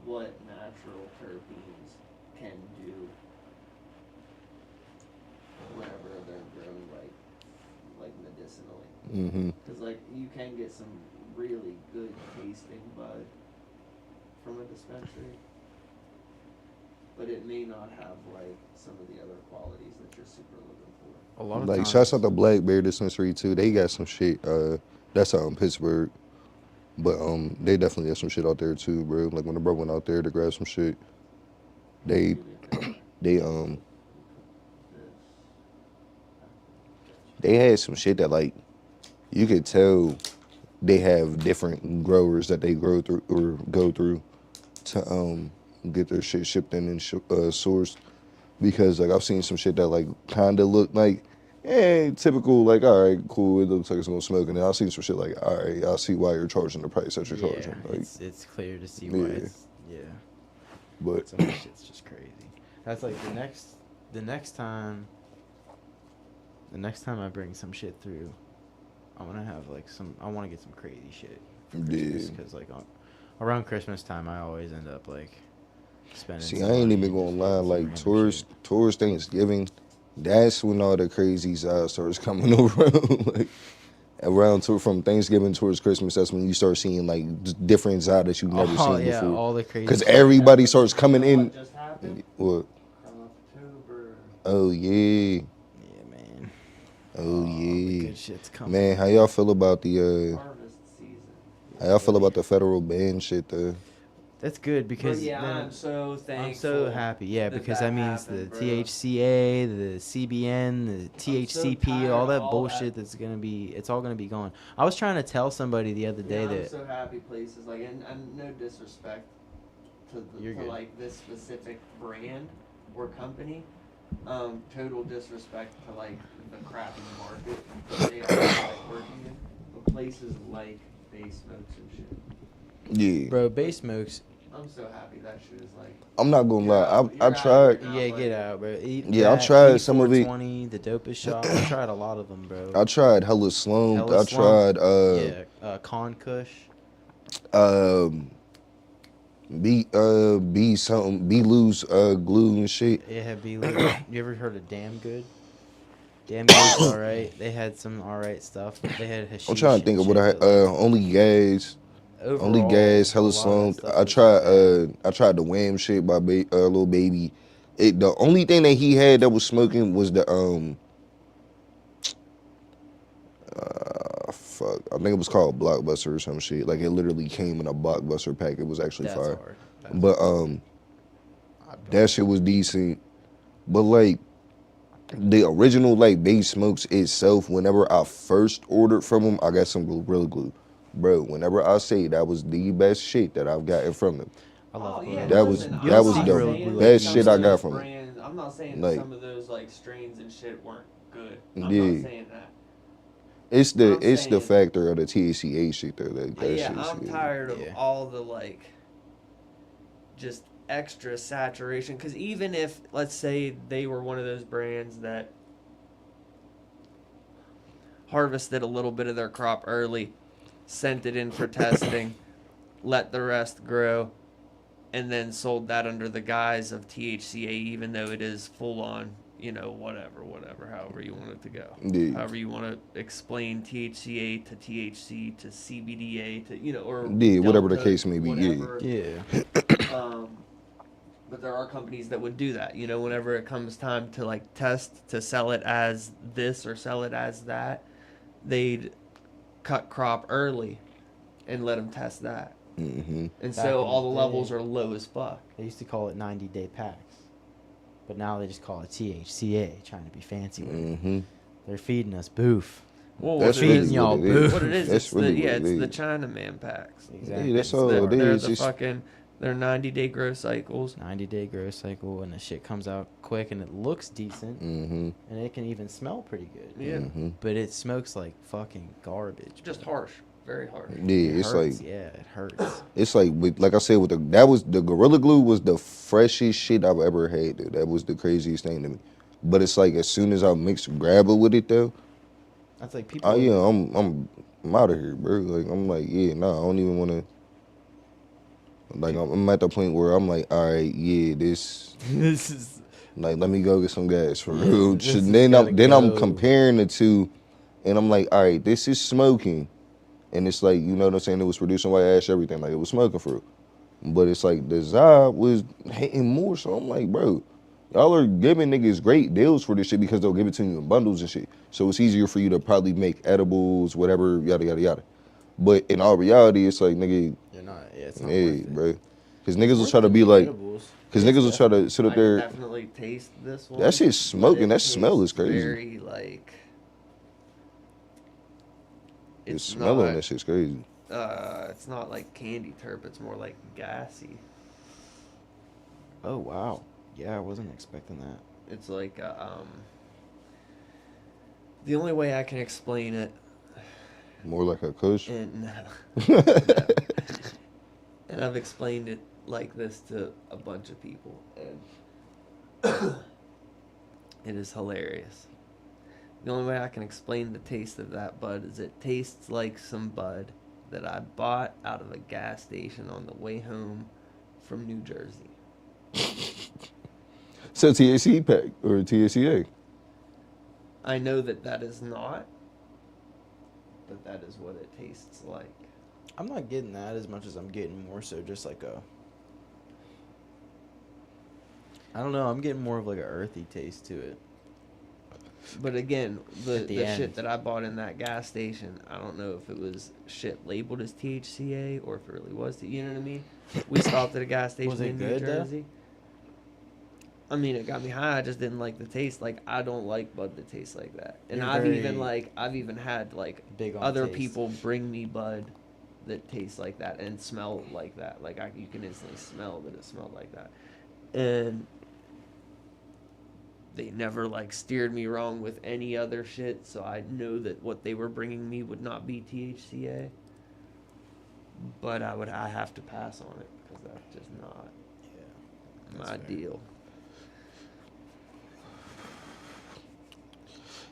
Speaker 2: what natural terpenes can do whenever they're grown like medicinally.
Speaker 3: Mm-hmm.
Speaker 2: Because like you can get some really good tasting bud from a dispensary, but it may not have like some of the other qualities that you're super looking for.
Speaker 4: a lot of
Speaker 3: Like,
Speaker 4: times.
Speaker 3: shouts out to Black Bear Dispensary too. They got some shit. That's out in Pittsburgh, but they definitely got some shit out there too, bro. Like when the bro went out there to grab some shit, they had some shit that like you could tell they have different growers that they grow through or go through to get their shit shipped in and sourced, because like I've seen some shit that like kind of look like typical, like, all right, cool, it looks like it's gonna smoke, and then I've seen some shit like, all right, I see why you're charging the price that you're
Speaker 4: Yeah,
Speaker 3: charging, like,
Speaker 4: it's clear to see
Speaker 3: Yeah.
Speaker 4: why it's
Speaker 3: but
Speaker 4: some of this shit's just crazy. That's like the next time I bring some shit through, I want to have like I want to get some crazy shit for Christmas,
Speaker 3: Yeah.
Speaker 4: because like around Christmas time I always end up like spending.
Speaker 3: see,
Speaker 4: some
Speaker 3: I ain't
Speaker 4: money
Speaker 3: even
Speaker 4: and
Speaker 3: gonna
Speaker 4: just
Speaker 3: lie,
Speaker 4: getting some
Speaker 3: like
Speaker 4: random shit.
Speaker 3: towards Thanksgiving, that's when all the crazy side starts coming around, like, from Thanksgiving towards Christmas, that's when you start seeing like different side that you've never
Speaker 4: Oh
Speaker 3: seen
Speaker 4: yeah,
Speaker 3: before.
Speaker 4: all the crazy.
Speaker 3: Because
Speaker 4: shit.
Speaker 3: everybody starts coming
Speaker 2: You know
Speaker 3: in.
Speaker 2: what just happened?
Speaker 3: What?
Speaker 2: October.
Speaker 3: Oh yeah.
Speaker 4: Yeah, man.
Speaker 3: Oh
Speaker 4: The
Speaker 3: yeah.
Speaker 4: good shit's coming.
Speaker 3: Man, how y'all feel about the
Speaker 2: Harvest season.
Speaker 3: how y'all feel about the federal ban shit though?
Speaker 4: That's good because
Speaker 2: yeah,
Speaker 4: then
Speaker 2: I'm so thankful.
Speaker 4: I'm so happy. Yeah, because that means
Speaker 2: happened,
Speaker 4: the
Speaker 2: bro.
Speaker 4: THCA, the CBN, the THCP,
Speaker 2: tired
Speaker 4: all
Speaker 2: of
Speaker 4: that
Speaker 2: all
Speaker 4: bullshit
Speaker 2: that.
Speaker 4: that's gonna be, it's all gonna be gone. I was trying to tell somebody the other day
Speaker 2: I'm
Speaker 4: that
Speaker 2: so happy places like, and no disrespect to
Speaker 4: You're good.
Speaker 2: like this specific brand or company. Total disrespect to like the crappy market that they are like working in. But places like Bay Smokes and shit.
Speaker 3: Yeah.
Speaker 4: bro, Bay Smokes.
Speaker 2: I'm so happy that shit is like.
Speaker 3: I'm not gonna
Speaker 2: You're
Speaker 3: lie.
Speaker 2: out-
Speaker 3: I
Speaker 2: you're out
Speaker 3: tried.
Speaker 2: here now,
Speaker 4: Yeah,
Speaker 2: but-
Speaker 4: get out, bro.
Speaker 3: Yeah, I tried some of it.
Speaker 4: E420, the dopest shop. I tried a lot of them, bro.
Speaker 3: I tried Hella Slump.
Speaker 4: Hella
Speaker 3: I
Speaker 4: Slump.
Speaker 3: tried
Speaker 4: Con Kush.
Speaker 3: be something be loose glue and shit.
Speaker 4: It had be like, you ever heard of Damn Good? Damn Good's alright. They had some alright stuff. They had hashish.
Speaker 3: I'm trying to think of what I had. Only gas. Only
Speaker 4: overall,
Speaker 3: gas,
Speaker 4: a
Speaker 3: Hella
Speaker 4: lot of that
Speaker 3: Slump.
Speaker 4: stuff
Speaker 3: I
Speaker 4: was
Speaker 3: tried
Speaker 4: bad.
Speaker 3: I tried the Wham shit by Lil Baby. The only thing that he had that was smoking was the fuck. I think it was called Blockbuster or some shit. Like it literally came in a Blockbuster pack. It was actually
Speaker 4: That's
Speaker 3: fire.
Speaker 4: hard.
Speaker 3: But that shit was decent. But like the original like Bay Smokes itself, whenever I first ordered from them, I got some Gorilla Glue. Bro, whenever I say that was the best shit that I've gotten from them.
Speaker 4: I love
Speaker 2: Oh, yeah,
Speaker 3: That was
Speaker 2: listen,
Speaker 3: that
Speaker 2: I'm
Speaker 3: was
Speaker 2: not
Speaker 3: the
Speaker 2: saying
Speaker 3: best
Speaker 2: some
Speaker 3: shit
Speaker 2: of
Speaker 3: I got
Speaker 2: those
Speaker 3: from them.
Speaker 2: brands- I'm not saying
Speaker 3: Like-
Speaker 2: some of those like strains and shit weren't good. I'm
Speaker 3: Yeah.
Speaker 2: not saying that.
Speaker 3: It's
Speaker 2: I'm
Speaker 3: the
Speaker 2: saying-
Speaker 3: factor of the THCA shit though. That
Speaker 2: Yeah,
Speaker 3: shit's
Speaker 2: I'm tired of
Speaker 4: Yeah.
Speaker 2: all the like just extra saturation. Because even if, let's say, they were one of those brands that harvested a little bit of their crop early, sent it in for testing, let the rest grow, and then sold that under the guise of THCA, even though it is full on, you know, whatever, however you want it to go.
Speaker 3: Yeah.
Speaker 2: However you want to explain THCA to THC to CBDA to, you know, or
Speaker 3: Yeah, whatever the
Speaker 2: Delta,
Speaker 3: case may be, yeah.
Speaker 2: whatever.
Speaker 4: Yeah.
Speaker 2: But there are companies that would do that, you know, whenever it comes time to like test to sell it as this or sell it as that, they'd cut crop early and let them test that.
Speaker 3: Mm-hmm.
Speaker 2: And
Speaker 4: Back
Speaker 2: so
Speaker 4: in
Speaker 2: all
Speaker 4: the
Speaker 2: the levels
Speaker 4: day.
Speaker 2: are low as fuck.
Speaker 4: They used to call it 90-day packs. But now they just call it THCA, trying to be fancy with it.
Speaker 3: Mm-hmm.
Speaker 4: They're feeding us boof.
Speaker 2: Well,
Speaker 3: That's
Speaker 2: what it
Speaker 3: really
Speaker 2: is,
Speaker 4: y'all
Speaker 3: what it
Speaker 4: boo.
Speaker 3: is.
Speaker 2: what it is,
Speaker 3: That's
Speaker 2: it's
Speaker 3: really
Speaker 2: the, yeah,
Speaker 3: what
Speaker 2: it's
Speaker 3: it
Speaker 2: the
Speaker 3: is.
Speaker 2: Chinaman packs.
Speaker 4: Exactly.
Speaker 3: Yeah, that's all
Speaker 2: the,
Speaker 3: it
Speaker 2: they're
Speaker 3: is.
Speaker 2: the
Speaker 3: Just-
Speaker 2: fucking, they're 90-day growth cycles.
Speaker 4: 90-day growth cycle, and the shit comes out quick, and it looks decent,
Speaker 3: Mm-hmm.
Speaker 4: and it can even smell pretty good.
Speaker 2: Yeah.
Speaker 3: Mm-hmm.
Speaker 4: But it smokes like fucking garbage.
Speaker 2: Just
Speaker 4: bro.
Speaker 2: harsh. Very harsh.
Speaker 3: Yeah,
Speaker 4: It
Speaker 3: it's
Speaker 4: hurts.
Speaker 3: like
Speaker 4: Yeah, it hurts.
Speaker 3: it's like like I said with the Gorilla Glue was the freshest shit I've ever had. Dude. That was the craziest thing to me. But it's like as soon as I mix grabber with it though,
Speaker 4: That's like people.
Speaker 3: oh yeah, I'm out of here, bro. Like I'm like yeah, nah, I don't even want to. Like I'm at the point where I'm like, all right, yeah, this.
Speaker 4: This is.
Speaker 3: Like, let me go get some gas for
Speaker 4: Yeah,
Speaker 3: real.
Speaker 4: this is
Speaker 3: Then
Speaker 4: gotta
Speaker 3: I'm
Speaker 4: go.
Speaker 3: comparing the two, and I'm like, all right, this is smoking, and it's like, you know what I'm saying? It was producing white ash, everything, like it was smoking for real. But it's like the Zob was hitting more, so I'm like, bro, y'all are giving niggas great deals for this shit because they'll give it to you in bundles and shit. So it's easier for you to probably make edibles, whatever, yada yada yada. But in all reality, it's like nigga,
Speaker 4: You're not. Yeah, it's not
Speaker 3: hey,
Speaker 4: worth it.
Speaker 3: bro, because niggas will
Speaker 4: Worth
Speaker 3: try to
Speaker 4: it
Speaker 3: be
Speaker 4: with
Speaker 3: like.
Speaker 4: edibles.
Speaker 3: Because niggas will try to sit
Speaker 2: I
Speaker 3: up
Speaker 2: can
Speaker 3: there.
Speaker 2: definitely taste this one.
Speaker 3: That shit's
Speaker 2: but
Speaker 3: smoking.
Speaker 2: it
Speaker 3: That smell is
Speaker 2: tastes
Speaker 3: crazy.
Speaker 2: Very like.
Speaker 3: The smell on that shit's crazy.
Speaker 2: It's not like candy terp. It's more like gassy.
Speaker 4: Oh wow. Yeah, I wasn't expecting that.
Speaker 2: It's like the only way I can explain it,
Speaker 3: More like a kush.
Speaker 2: and and I've explained it like this to a bunch of people, and it is hilarious. The only way I can explain the taste of that bud is it tastes like some bud that I bought out of a gas station on the way home from New Jersey.
Speaker 3: So THC pack or THCA.
Speaker 2: I know that that is not, but that is what it tastes like.
Speaker 4: I'm not getting that as much as I'm getting more so just like a. I don't know. I'm getting more of like an earthy taste to it.
Speaker 2: But again, the
Speaker 4: At the
Speaker 2: shit
Speaker 4: end.
Speaker 2: that I bought in that gas station, I don't know if it was shit labeled as THCA or if it really was. You know what I mean? We stopped at a gas station
Speaker 4: Was it
Speaker 2: in New
Speaker 4: good, though?
Speaker 2: Jersey. I mean, it got me high. I just didn't like the taste. Like, I don't like bud that tastes like that. And
Speaker 4: You're
Speaker 2: I've even had like
Speaker 4: big on
Speaker 2: other
Speaker 4: taste.
Speaker 2: people bring me bud that tastes like that and smell like that. Like, you can instantly smell that it smelled like that. And they never like steered me wrong with any other shit, so I know that what they were bringing me would not be THCA. But I have to pass on it because that's just not
Speaker 4: That's
Speaker 2: my
Speaker 4: fair.
Speaker 2: deal.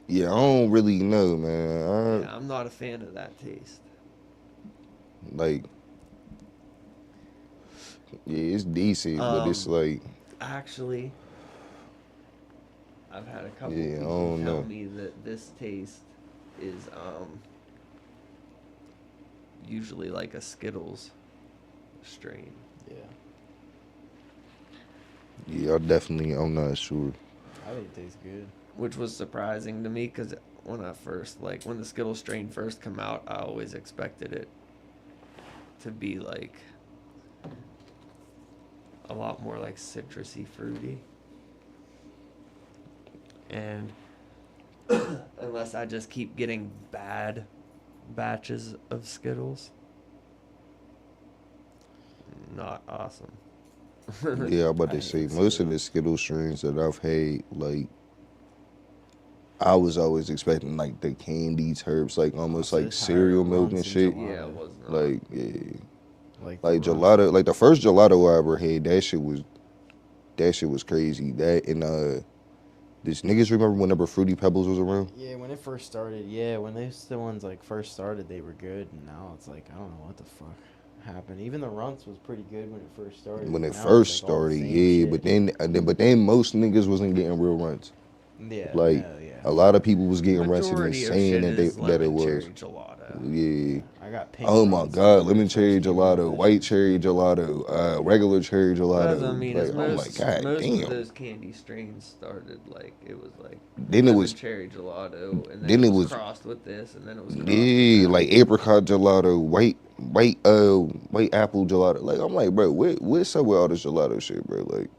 Speaker 3: Yeah, I don't really know, man.
Speaker 2: Yeah, I'm not a fan of that taste.
Speaker 3: Like, yeah, it's decent, but it's like,
Speaker 2: Actually, I've had a couple
Speaker 3: Yeah, I
Speaker 2: people
Speaker 3: don't
Speaker 2: tell
Speaker 3: know.
Speaker 2: me that this taste is usually like a Skittles strain.
Speaker 4: Yeah.
Speaker 3: yeah, I'm not sure.
Speaker 4: I think it tastes good.
Speaker 2: Which was surprising to me because when the Skittles strain first come out, I always expected it to be like a lot more like citrusy fruity. And unless I just keep getting bad batches of Skittles, not awesome.
Speaker 3: Yeah, I'm about
Speaker 4: I
Speaker 3: to say
Speaker 4: hate
Speaker 3: most of the Skittle strains that I've had, like, I was always expecting like the candied herbs, like almost
Speaker 4: So
Speaker 3: like
Speaker 4: it's
Speaker 3: cereal
Speaker 4: higher
Speaker 3: milk and
Speaker 4: runts
Speaker 3: shit.
Speaker 4: gelato.
Speaker 2: Yeah, it was not.
Speaker 3: Like, yeah,
Speaker 4: Like
Speaker 3: like
Speaker 4: the
Speaker 3: gelato, like the first gelato I ever had, that shit was crazy. That and this niggas remember whenever Fruity Pebbles was around?
Speaker 4: Yeah, when it first started, yeah, when those the ones like first started, they were good, and now it's like I don't know what the fuck happened. Even the runts was pretty good when it first started.
Speaker 3: When
Speaker 4: but
Speaker 3: it
Speaker 4: now
Speaker 3: first
Speaker 4: it's, like, all the
Speaker 3: started,
Speaker 4: same
Speaker 3: yeah,
Speaker 4: shit.
Speaker 3: but then most niggas wasn't getting real runs.
Speaker 4: Yeah,
Speaker 3: Like
Speaker 4: no, yeah.
Speaker 3: a lot of people was getting runs and then
Speaker 2: Majority of
Speaker 3: saying
Speaker 2: shit is
Speaker 3: that it
Speaker 2: lemon
Speaker 3: was.
Speaker 2: cherry gelato.
Speaker 3: Yeah.
Speaker 4: I got pink.
Speaker 3: Oh my
Speaker 4: runs
Speaker 3: god,
Speaker 4: when
Speaker 3: lemon
Speaker 4: it
Speaker 3: cherry
Speaker 4: first came out,
Speaker 3: gelato,
Speaker 4: that
Speaker 3: white
Speaker 4: shit was
Speaker 3: cherry
Speaker 4: good.
Speaker 3: gelato, regular cherry
Speaker 2: That's what I
Speaker 3: gelato.
Speaker 2: mean.
Speaker 3: Like,
Speaker 2: Is
Speaker 3: I'm like, god
Speaker 2: most
Speaker 3: damn.
Speaker 2: of those candy strains started like it was like
Speaker 3: Then it
Speaker 2: lemon
Speaker 3: was
Speaker 2: cherry gelato, and
Speaker 3: then
Speaker 2: then
Speaker 3: it
Speaker 2: it was
Speaker 3: was
Speaker 2: crossed with this, and then it was crossed
Speaker 3: yeah,
Speaker 2: with that.
Speaker 3: like apricot gelato, white apple gelato. Like I'm like, bro, what's up with all this gelato shit, bro? Like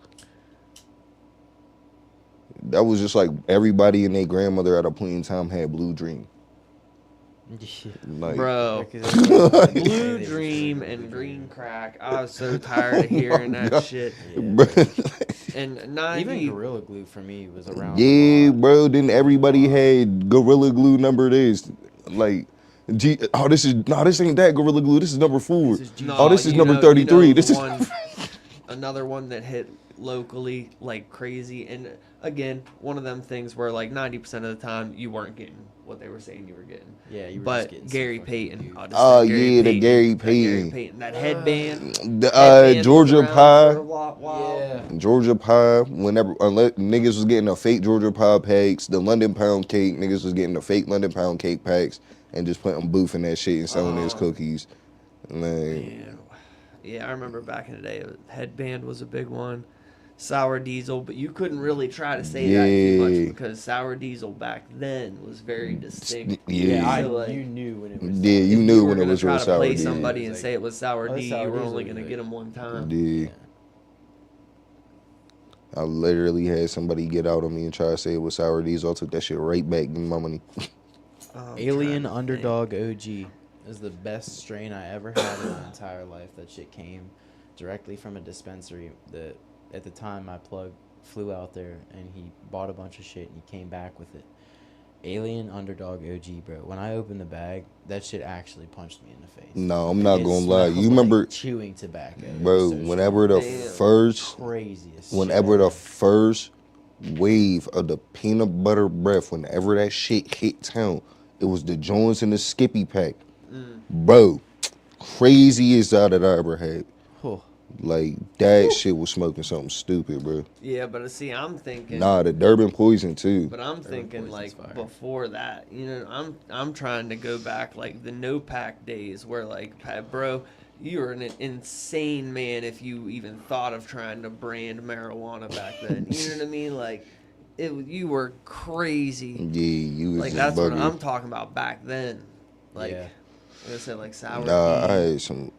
Speaker 3: that was just like everybody and their grandmother at a point in time had Blue Dream.
Speaker 4: Yeah.
Speaker 3: Like
Speaker 2: Bro,
Speaker 4: Yeah, 'cause everybody did say
Speaker 2: Blue
Speaker 4: they was
Speaker 2: Dream
Speaker 4: drinking
Speaker 2: and
Speaker 4: Blue
Speaker 2: Green
Speaker 4: Dream.
Speaker 2: Crack. I was so tired of hearing that
Speaker 3: God.
Speaker 2: shit.
Speaker 4: Yeah.
Speaker 3: bro.
Speaker 2: And
Speaker 4: Even
Speaker 2: 90.
Speaker 4: Gorilla Glue for me was around
Speaker 3: Yeah,
Speaker 4: a lot.
Speaker 3: bro. Then everybody
Speaker 4: A lot.
Speaker 3: had Gorilla Glue number this. Like, this ain't that Gorilla Glue. This is number 4.
Speaker 4: This is
Speaker 3: Oh,
Speaker 2: No,
Speaker 3: this is
Speaker 2: you
Speaker 3: number
Speaker 2: know,
Speaker 3: 33.
Speaker 2: the
Speaker 3: This is
Speaker 2: one, another one that hit locally like crazy. And again, one of them things where like 90% of the time you weren't getting what they were saying you were getting.
Speaker 4: Yeah, you were just
Speaker 2: But
Speaker 4: getting some
Speaker 2: Gary
Speaker 4: fucking
Speaker 2: Payton,
Speaker 4: goo.
Speaker 2: I'll just
Speaker 3: Oh,
Speaker 2: say Gary
Speaker 3: yeah, the
Speaker 2: Payton,
Speaker 3: Gary
Speaker 2: that Gary
Speaker 3: Payton.
Speaker 2: Payton, that headband.
Speaker 3: the
Speaker 2: Headband was
Speaker 3: Georgia
Speaker 2: around
Speaker 3: Pie.
Speaker 2: for a while.
Speaker 4: Yeah.
Speaker 3: Georgia Pie. Whenever unless niggas was getting the fake Georgia Pie packs, the London Pound Cake, niggas was getting the fake London Pound Cake packs and just putting booth in that shit and selling his cookies. Man.
Speaker 2: Man, yeah, I remember back in the day, headband was a big one. Sour Diesel, but you couldn't really try to say that too
Speaker 3: Yeah.
Speaker 2: much because Sour Diesel back then was very distinct.
Speaker 3: Yeah.
Speaker 2: So, like,
Speaker 4: you knew when it was.
Speaker 3: Yeah,
Speaker 4: sour.
Speaker 3: you
Speaker 2: if
Speaker 3: knew
Speaker 2: you were
Speaker 3: when it
Speaker 2: gonna
Speaker 3: was
Speaker 2: try
Speaker 3: real
Speaker 2: to
Speaker 3: Sour
Speaker 2: play
Speaker 3: Diesel.
Speaker 2: somebody
Speaker 4: It
Speaker 2: and
Speaker 4: was
Speaker 2: say it was Sour
Speaker 4: oh,
Speaker 2: D,
Speaker 4: Sour
Speaker 2: you were
Speaker 4: Diesel
Speaker 2: only
Speaker 4: was
Speaker 2: gonna
Speaker 4: big.
Speaker 2: get them one time.
Speaker 3: Yeah. I literally had somebody get out on me and try to say it was Sour Diesel. I took that shit right back, give me my money.
Speaker 4: Alien Underdog OG is the best strain I ever had in my entire life. That shit came directly from a dispensary. That at the time my plug flew out there and he bought a bunch of shit and he came back with it. Alien Underdog OG, bro. When I opened the bag, that shit actually punched me in the face.
Speaker 3: No, I'm not
Speaker 4: It
Speaker 3: gonna lie.
Speaker 4: smelled
Speaker 3: You remember,
Speaker 4: like chewing tobacco, It
Speaker 3: bro,
Speaker 4: was so
Speaker 3: whenever the
Speaker 2: Damn.
Speaker 3: first
Speaker 4: craziest.
Speaker 3: whenever
Speaker 4: shit
Speaker 3: the
Speaker 4: ever.
Speaker 3: first wave of the peanut butter breath, whenever that shit hit town, it was the Jones and the Skippy pack. Bro, craziest out that I ever had.
Speaker 4: Oh,
Speaker 3: Like, that shit was smoking something stupid, bro.
Speaker 2: Yeah, but see, I'm thinking.
Speaker 3: Nah, the Durban poison, too.
Speaker 2: But I'm thinking like before that, you know, I'm trying to go back like the no pack days where like, bro, you were an insane man if you even thought of trying to brand marijuana back then. You know what I mean? Like, you were crazy.
Speaker 3: Yeah, you was
Speaker 2: Like
Speaker 3: just
Speaker 2: that's what
Speaker 3: bugging.
Speaker 2: I'm talking about back then. Like,
Speaker 4: Yeah.
Speaker 2: like I said, like sour.
Speaker 3: Nah, I
Speaker 2: Bee,
Speaker 3: had some,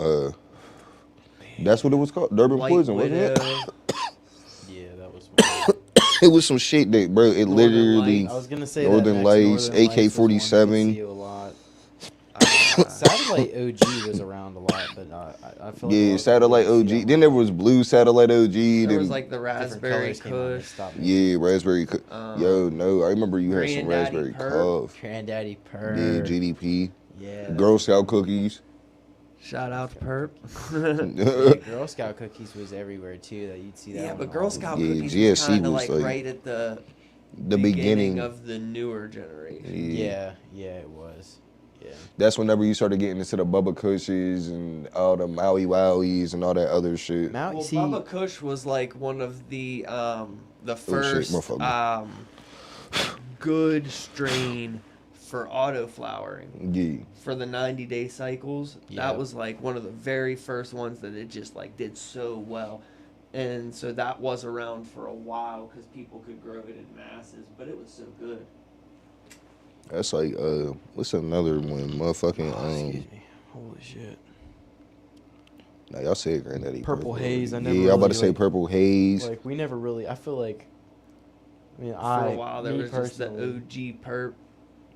Speaker 3: that's what it was called? Durban
Speaker 2: White
Speaker 3: poison, wasn't
Speaker 2: Widow,
Speaker 3: it?
Speaker 4: Yeah, that was.
Speaker 3: It was some shit that, bro, it
Speaker 2: Northern
Speaker 3: literally,
Speaker 2: Lights.
Speaker 4: I was gonna say
Speaker 3: Northern
Speaker 4: that
Speaker 3: Lights,
Speaker 4: Northern Lights was one you could
Speaker 3: AK-47.
Speaker 4: see a lot.
Speaker 2: uh,
Speaker 4: Satellite OG was around a lot, but I feel like a lot
Speaker 3: Yeah,
Speaker 4: of
Speaker 3: Satellite
Speaker 4: people didn't see
Speaker 3: OG.
Speaker 4: that
Speaker 3: Then
Speaker 4: one.
Speaker 3: there was blue Satellite OG.
Speaker 2: there
Speaker 3: Then,
Speaker 2: was like the
Speaker 4: Different
Speaker 2: raspberry
Speaker 4: colors came out and they
Speaker 2: kush.
Speaker 4: stopped making
Speaker 3: yeah, raspberry. Yo, no, I remember you had some
Speaker 2: Granddaddy
Speaker 3: raspberry
Speaker 2: Perp.
Speaker 3: cough.
Speaker 4: Granddaddy
Speaker 3: Yeah,
Speaker 4: Purr.
Speaker 3: GDP.
Speaker 4: Yeah.
Speaker 3: Girl Scout cookies.
Speaker 2: Shout out to Perp.
Speaker 4: Yeah, Girl Scout cookies was everywhere too. That you'd see that.
Speaker 2: Yeah,
Speaker 4: on
Speaker 2: but
Speaker 4: all
Speaker 2: Girl
Speaker 4: the-
Speaker 2: Scout
Speaker 3: Yeah,
Speaker 2: cookies
Speaker 3: GSC
Speaker 2: was kind of
Speaker 3: was,
Speaker 2: like
Speaker 3: like,
Speaker 2: right at the
Speaker 3: beginning.
Speaker 2: of the newer generation.
Speaker 4: Yeah, it was. Yeah.
Speaker 3: That's whenever you started getting into the Bubba Cushes and all the Maui Wowies and all that other shit.
Speaker 2: Well,
Speaker 4: See,
Speaker 2: Bubba Kush was like one of the first
Speaker 3: motherfucker.
Speaker 2: good strain for auto flowering
Speaker 3: Yeah.
Speaker 2: for the 90-day cycles.
Speaker 4: Yeah.
Speaker 2: That was like one of the very first ones that it just like did so well. And so that was around for a while because people could grow it in masses, but it was so good.
Speaker 3: That's like, what's another one? Motherfucking,
Speaker 4: excuse me. Holy shit.
Speaker 3: now y'all said Granddaddy
Speaker 4: Purple Haze, I never
Speaker 3: Yeah, I'm about to
Speaker 4: really,
Speaker 3: say
Speaker 4: like-
Speaker 3: Purple Haze.
Speaker 4: Like we never really. I feel like. I mean,
Speaker 2: For a while there
Speaker 4: me
Speaker 2: was just the
Speaker 4: personally-
Speaker 2: OG perp.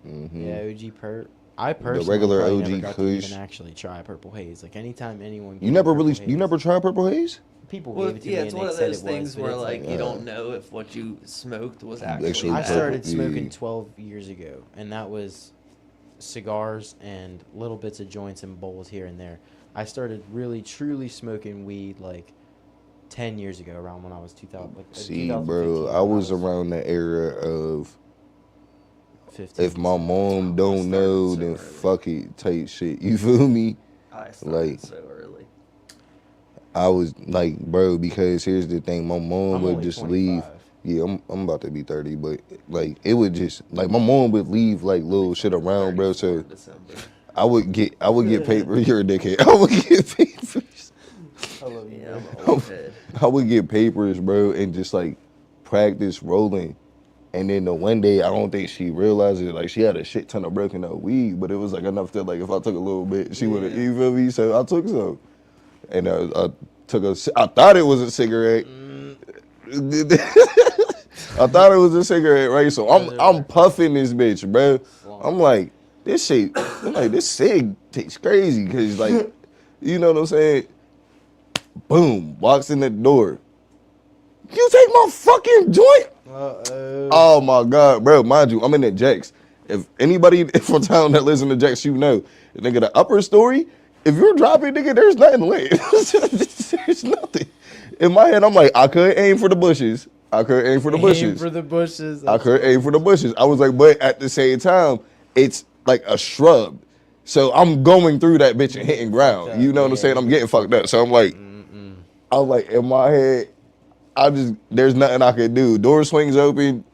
Speaker 3: Mm-hmm.
Speaker 4: Yeah, OG Purp. I personally
Speaker 3: regular
Speaker 4: probably
Speaker 3: OG
Speaker 4: never got to
Speaker 3: Kush.
Speaker 4: even actually try Purple Haze. Like anytime anyone.
Speaker 3: You
Speaker 4: gave me
Speaker 3: never
Speaker 4: Purple
Speaker 3: really,
Speaker 4: Haze,
Speaker 3: you never tried Purple Haze?
Speaker 4: People
Speaker 2: Well,
Speaker 4: gave it to
Speaker 2: yeah,
Speaker 4: me
Speaker 2: it's
Speaker 4: and
Speaker 2: one
Speaker 4: they
Speaker 2: of
Speaker 4: said
Speaker 2: those
Speaker 4: it was,
Speaker 2: things
Speaker 4: but
Speaker 2: where
Speaker 4: it's
Speaker 2: like you don't know if what you smoked was actually.
Speaker 3: Actually
Speaker 4: I
Speaker 2: bad.
Speaker 4: started
Speaker 3: Yeah.
Speaker 4: smoking 12 years ago, and that was cigars and little bits of joints and bowls here and there. I started really, truly smoking weed like 10 years ago, around when I was 2000. Like,
Speaker 3: See,
Speaker 4: 2015,
Speaker 3: bro, I
Speaker 4: when
Speaker 3: was around the era of
Speaker 4: 15.
Speaker 3: if my mom
Speaker 2: I
Speaker 3: don't
Speaker 2: started
Speaker 3: know,
Speaker 2: so
Speaker 3: then
Speaker 2: early.
Speaker 3: fuck it type shit. You feel me?
Speaker 2: I started
Speaker 3: like-
Speaker 2: so early.
Speaker 3: I was like, bro, because here's the thing, my mom
Speaker 4: I'm
Speaker 3: would
Speaker 4: only
Speaker 3: just
Speaker 4: 25.
Speaker 3: leave. Yeah, I'm about to be 30, but like it would just like my mom would leave like little shit around, bro.
Speaker 2: 34
Speaker 3: So
Speaker 2: in December.
Speaker 3: I would get paper. You're a dickhead. I would get papers.
Speaker 4: I love you,
Speaker 2: Yeah,
Speaker 4: bro.
Speaker 2: I'm an old head.
Speaker 3: I would get papers, bro, and just like practice rolling. And then the one day, I don't think she realized it. Like she had a shit ton of broken up weed, but it was like enough that like if I took a little bit, she would have.
Speaker 2: Yeah.
Speaker 3: You feel me? So I took some, and I took a. I thought it was a cigarette. I thought it was a cigarette, right? So I'm puffing this bitch, bro. I'm like, this shit. I'm like, this cig tastes crazy, cause like, you know what I'm saying? Boom, walks in the door. You take my fucking joint?
Speaker 4: Uh-oh.
Speaker 3: Oh my God, bro. Mind you, I'm in the Jacks. If anybody from town that lives in the Jacks, you know. Nigga, the upper story, if you're dropping, nigga, there's nothing lit. There's nothing. In my head, I'm like, I could aim for the bushes. I could aim for the bushes.
Speaker 4: Aim for the bushes.
Speaker 3: I could aim for the bushes. I was like, but at the same time, it's like a shrub. So I'm going through that bitch and hitting ground. You know what I'm saying? I'm getting fucked up. So I'm like, in my head, there's nothing I could do. Door swings open.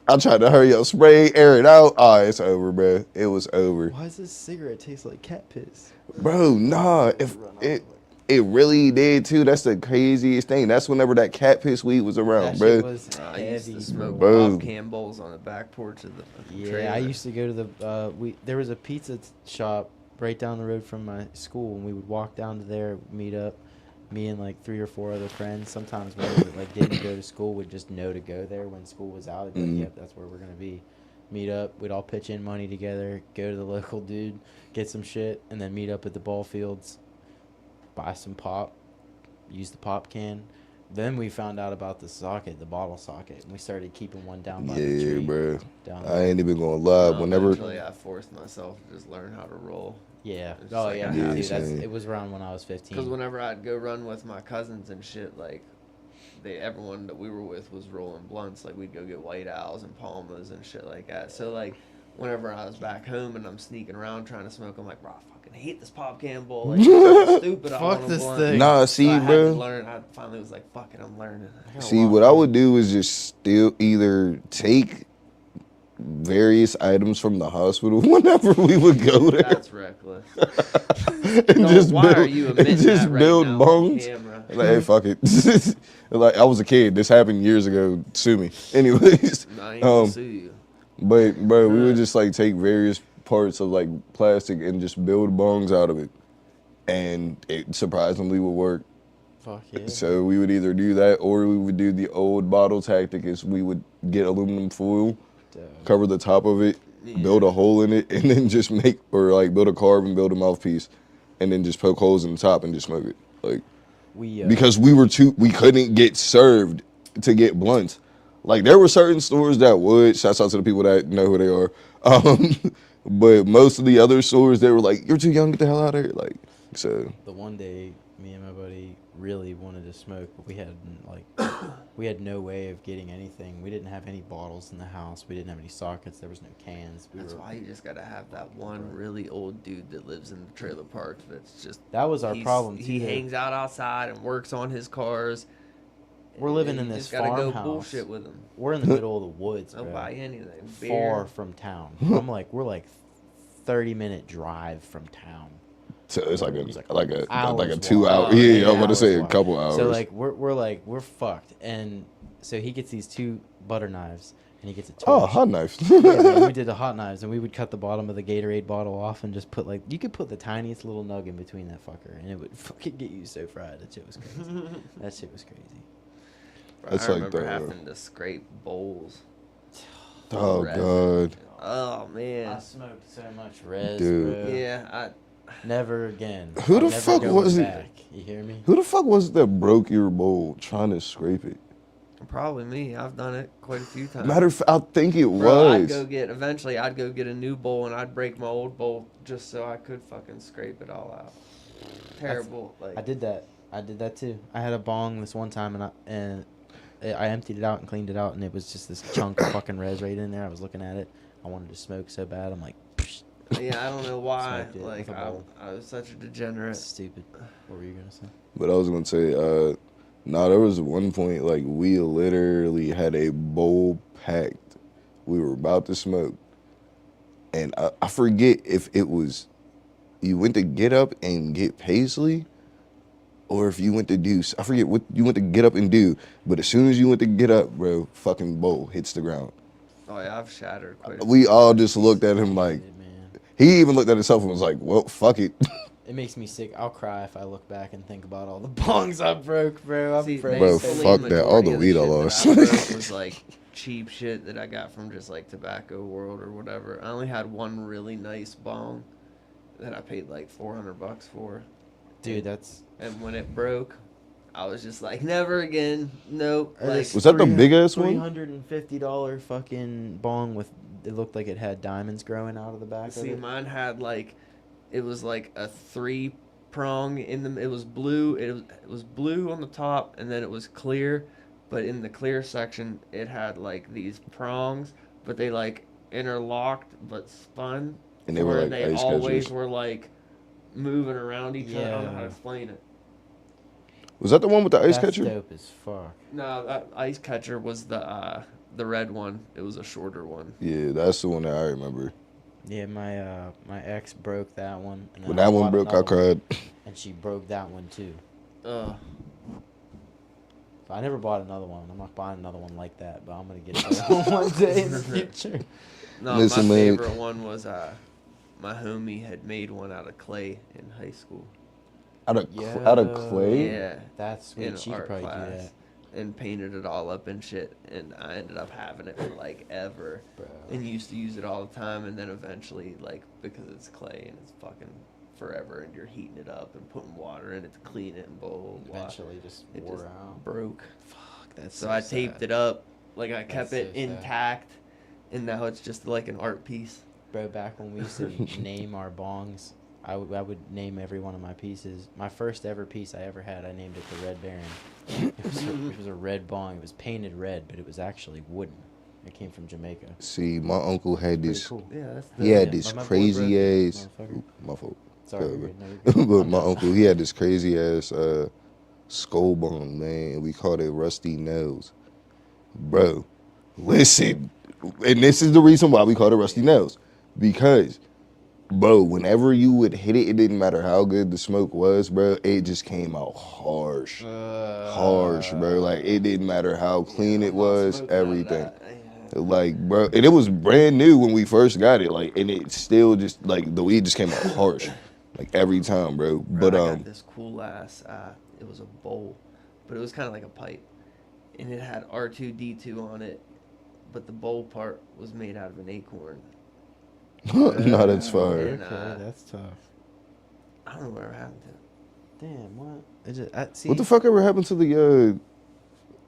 Speaker 3: I tried to hurry up, spray, air it out. Oh, it's over, bro. It was over.
Speaker 4: Why does this cigarette taste like cat piss?
Speaker 3: Bro, nah. If it really did too. That's the craziest thing. That's whenever that cat piss weed was around,
Speaker 4: That
Speaker 3: bro.
Speaker 4: shit was
Speaker 2: I used
Speaker 4: heavy,
Speaker 2: to smoke
Speaker 3: bro.
Speaker 2: pop can bowls on the back porch of the fucking
Speaker 4: Yeah,
Speaker 2: trailer.
Speaker 4: I used to go to the there was a pizza shop right down the road from my school, and we would walk down to there, meet up. Me and like 3 or 4 other friends. Sometimes when we like didn't go to school, would just know to go there when school was out. They'd be like, "Yep, that's where we're gonna be." Meet up. We'd all pitch in money together. Go to the local dude, get some shit, and then meet up at the ball fields. Buy some pop. Use the pop can. Then we found out about the socket, the bottle socket, and we started keeping one down by the
Speaker 3: Yeah,
Speaker 4: tree.
Speaker 3: bro.
Speaker 4: Down
Speaker 3: I
Speaker 4: there.
Speaker 3: ain't even gonna lie. Whenever
Speaker 2: Eventually, I forced myself to just learn how to roll.
Speaker 4: Yeah.
Speaker 2: It's
Speaker 4: Oh
Speaker 2: like
Speaker 4: yeah.
Speaker 2: I
Speaker 4: Me
Speaker 2: have
Speaker 4: too.
Speaker 3: to.
Speaker 4: That's.
Speaker 3: Same.
Speaker 4: It was around when I was 15.
Speaker 2: Because whenever I'd go run with my cousins and shit, like, everyone that we were with was rolling blunts. Like, we'd go get White Owls and Palmas and shit like that. So, like, whenever I was back home and I'm sneaking around trying to smoke, I'm like, bro, I fucking hate this pop can bowl. Like, it's stupid. I
Speaker 4: Fuck
Speaker 2: want a
Speaker 4: this
Speaker 2: blunt.
Speaker 4: thing.
Speaker 3: Nah,
Speaker 2: So
Speaker 3: see,
Speaker 2: I had to
Speaker 3: bro.
Speaker 2: learn. I finally was like, fuck it, I'm learning.
Speaker 3: See, what I would do is just still either take various items from the hospital whenever we would go there.
Speaker 2: That's reckless.
Speaker 3: And just
Speaker 2: why
Speaker 3: build,
Speaker 2: are you
Speaker 3: and
Speaker 2: admitting
Speaker 3: just
Speaker 2: that right
Speaker 3: build
Speaker 2: now on
Speaker 3: bongs.
Speaker 2: camera?
Speaker 3: Like, hey, fuck it. Like, I was a kid. This happened years ago. Sue me. Anyways,
Speaker 2: No, I ain't gonna sue you.
Speaker 3: but bro, we would just like take various parts of like plastic and just build bongs out of it, and it surprisingly would work.
Speaker 4: Fuck yeah.
Speaker 3: So we would either do that or we would do the old bottle tactic is we would get aluminum foil, cover the top of it, build a hole in it, and then just make, or like build a carb and build a mouthpiece, and then just poke holes in the top and just smoke it. Like, because we couldn't get served to get blunts. Like, there were certain stores that would, shouts out to the people that know who they are. But most of the other stores, they were like, you're too young, get the hell out of here. Like, so.
Speaker 4: The one day, me and my buddy really wanted to smoke, but we had we had no way of getting anything. We didn't have any bottles in the house. We didn't have any sockets. There was no cans.
Speaker 2: That's why you just gotta have that one really old dude that lives in the trailer park. That's just
Speaker 4: that was our problem.
Speaker 2: He
Speaker 4: too.
Speaker 2: hangs out outside and works on his cars.
Speaker 4: We're living in
Speaker 2: You
Speaker 4: this
Speaker 2: just gotta go
Speaker 4: farmhouse.
Speaker 2: bullshit with him.
Speaker 4: We're in the middle of the woods,
Speaker 2: Don't
Speaker 4: bro.
Speaker 2: buy anything.
Speaker 4: Far
Speaker 2: Beer.
Speaker 4: from town. We're like 30-minute drive from town.
Speaker 3: So it's like a
Speaker 4: hours
Speaker 3: 2 hour.
Speaker 2: walk.
Speaker 3: Yeah, I was about to
Speaker 4: Hours
Speaker 3: say a
Speaker 4: walk.
Speaker 3: couple hours.
Speaker 4: So like we're fucked. And so he gets these 2 butter knives and he gets a torch.
Speaker 3: oh, hot knife.
Speaker 4: Yeah, man, we did the hot knives and we would cut the bottom of the Gatorade bottle off and just put you could put the tiniest little nug in between that fucker and it would fucking get you so fried. That shit was crazy. That shit was crazy.
Speaker 3: That's
Speaker 2: I
Speaker 3: like
Speaker 2: remember
Speaker 3: the-
Speaker 2: having to scrape bowls.
Speaker 3: Oh
Speaker 2: Res.
Speaker 3: god.
Speaker 2: Oh
Speaker 4: I
Speaker 2: man.
Speaker 4: smoked so much res,
Speaker 3: Dude.
Speaker 4: bro.
Speaker 2: Yeah,
Speaker 4: Never again.
Speaker 3: Who the
Speaker 4: I'm never
Speaker 3: fuck
Speaker 4: going
Speaker 3: was it?
Speaker 4: back. You hear me?
Speaker 3: Who the fuck was it that broke your bowl trying to scrape it?
Speaker 2: probably me. I've done it quite a few times.
Speaker 3: Matter of fact, I think it
Speaker 2: Bro,
Speaker 3: was.
Speaker 2: eventually I'd go get a new bowl and I'd break my old bowl just so I could fucking scrape it all out. Terrible.
Speaker 4: I did that. I did that too. I had a bong this one time and I emptied it out and cleaned it out and it was just this chunk of fucking res right in there. I was looking at it. I wanted to smoke so bad. I'm like, psh.
Speaker 2: Yeah, I don't know why.
Speaker 4: Smoked it
Speaker 2: Like
Speaker 4: with a bowl.
Speaker 2: I was such a degenerate.
Speaker 4: That's stupid. What were you gonna say?
Speaker 3: But I was gonna say, there was one point like we literally had a bowl packed. We were about to smoke, and I forget if it was you went to get up and get Paisley, or if you went to do. I forget what you went to get up and do. But as soon as you went to get up, bro, fucking bowl hits the ground.
Speaker 2: Oh yeah, I've shattered quite a
Speaker 3: We
Speaker 2: few
Speaker 3: all
Speaker 2: times.
Speaker 3: just looked at him like
Speaker 4: Man.
Speaker 3: he even looked at himself and was like, "Well, fuck it."
Speaker 4: It makes me sick. I'll cry if I look back and think about all the bongs I broke, bro.
Speaker 2: See,
Speaker 4: broke
Speaker 3: Bro,
Speaker 4: so
Speaker 2: thankfully,
Speaker 3: fuck that. All the
Speaker 2: majority of
Speaker 3: weed I
Speaker 2: shit that
Speaker 3: lost.
Speaker 2: broke was like cheap shit that I got from just like Tobacco World or whatever. I only had one really nice bong that I paid like $400 for.
Speaker 4: Dude, that's
Speaker 2: And when it broke, I was just like, never again. Nope. Like,
Speaker 3: Was that the big ass one?
Speaker 4: $350 fucking bong with it looked like it had diamonds growing out of the back
Speaker 2: see,
Speaker 4: of it.
Speaker 2: mine had like, it was like a 3-prong in the. It was blue. It was blue on the top, and then it was clear. But in the clear section, it had like these prongs, but they like interlocked but spun.
Speaker 3: And they were
Speaker 2: where
Speaker 3: like
Speaker 2: they
Speaker 3: ice
Speaker 2: always
Speaker 3: catchers.
Speaker 2: were like moving around each other. I don't know how to
Speaker 4: Yeah.
Speaker 2: explain it.
Speaker 3: Was that the one with the ice
Speaker 4: That's
Speaker 3: catcher?
Speaker 4: dope as fuck.
Speaker 2: No, that ice catcher was the red one. It was a shorter one.
Speaker 3: Yeah, that's the one that I remember.
Speaker 4: Yeah, my ex broke that one. And
Speaker 3: When
Speaker 4: then
Speaker 3: that one
Speaker 4: bought
Speaker 3: broke, I
Speaker 4: another one,
Speaker 3: cried.
Speaker 4: and she broke that one too.
Speaker 2: Ugh.
Speaker 4: So I never bought another one. I'm not buying another one like that, but I'm gonna get another one one day in the future.
Speaker 2: No,
Speaker 3: Listen,
Speaker 2: my
Speaker 3: man.
Speaker 2: favorite one was my homie had made one out of clay in high school.
Speaker 3: Out of clay?
Speaker 2: Yeah.
Speaker 4: That's sweet.
Speaker 2: In
Speaker 4: She could
Speaker 2: art
Speaker 4: probably do
Speaker 2: class.
Speaker 4: that.
Speaker 2: And painted it all up and shit. And I ended up having it for like ever.
Speaker 4: Bro.
Speaker 2: And used to use it all the time. And then eventually, like, because it's clay and it's fucking forever and you're heating it up and putting water in it to clean it and blah, blah, blah.
Speaker 4: Eventually just
Speaker 2: It
Speaker 4: wore
Speaker 2: just
Speaker 4: out.
Speaker 2: broke.
Speaker 4: Fuck, that's
Speaker 2: So I taped it up. Like, I kept
Speaker 4: That's
Speaker 2: it
Speaker 4: so sad.
Speaker 2: intact. And now it's just like an art piece.
Speaker 4: Bro, back when we used to name our bongs, I would name every one of my pieces. My first ever piece I ever had, I named it the Red Baron. It was a red bong. It was painted red, but it was actually wooden. It came from Jamaica.
Speaker 3: See, my uncle had
Speaker 4: Pretty
Speaker 3: this.
Speaker 4: cool.
Speaker 2: Yeah, that's
Speaker 3: He had
Speaker 4: Yeah,
Speaker 3: this
Speaker 4: my boy
Speaker 3: crazy
Speaker 4: broke it,
Speaker 3: ass.
Speaker 4: motherfucker.
Speaker 3: Oop, my fault.
Speaker 4: Sorry.
Speaker 3: Yeah,
Speaker 4: No, you're good.
Speaker 3: but
Speaker 4: I'm
Speaker 3: my
Speaker 4: done.
Speaker 3: uncle, he had this crazy ass skull bone, man. We called it Rusty Nails. Bro, listen, and this is the reason why we called it Rusty Nails. Because, bro, whenever you would hit it, it didn't matter how good the smoke was, bro. It just came out harsh. Harsh, bro. Like, it didn't matter how clean it was, everything. Like, bro, and it was brand new when we first got it. Like, and it still just, like, the weed just came out harsh. Like, every time, bro.
Speaker 2: Bro,
Speaker 3: But,
Speaker 2: I got this cool ass, it was a bowl, but it was kind of like a pipe. And it had R2D2 on it, but the bowl part was made out of an acorn.
Speaker 3: no, that's fire.
Speaker 2: And,
Speaker 4: Okay, that's tough.
Speaker 2: I don't know whatever happened to it.
Speaker 4: Damn, what? It just, see,
Speaker 3: What the fuck ever happened to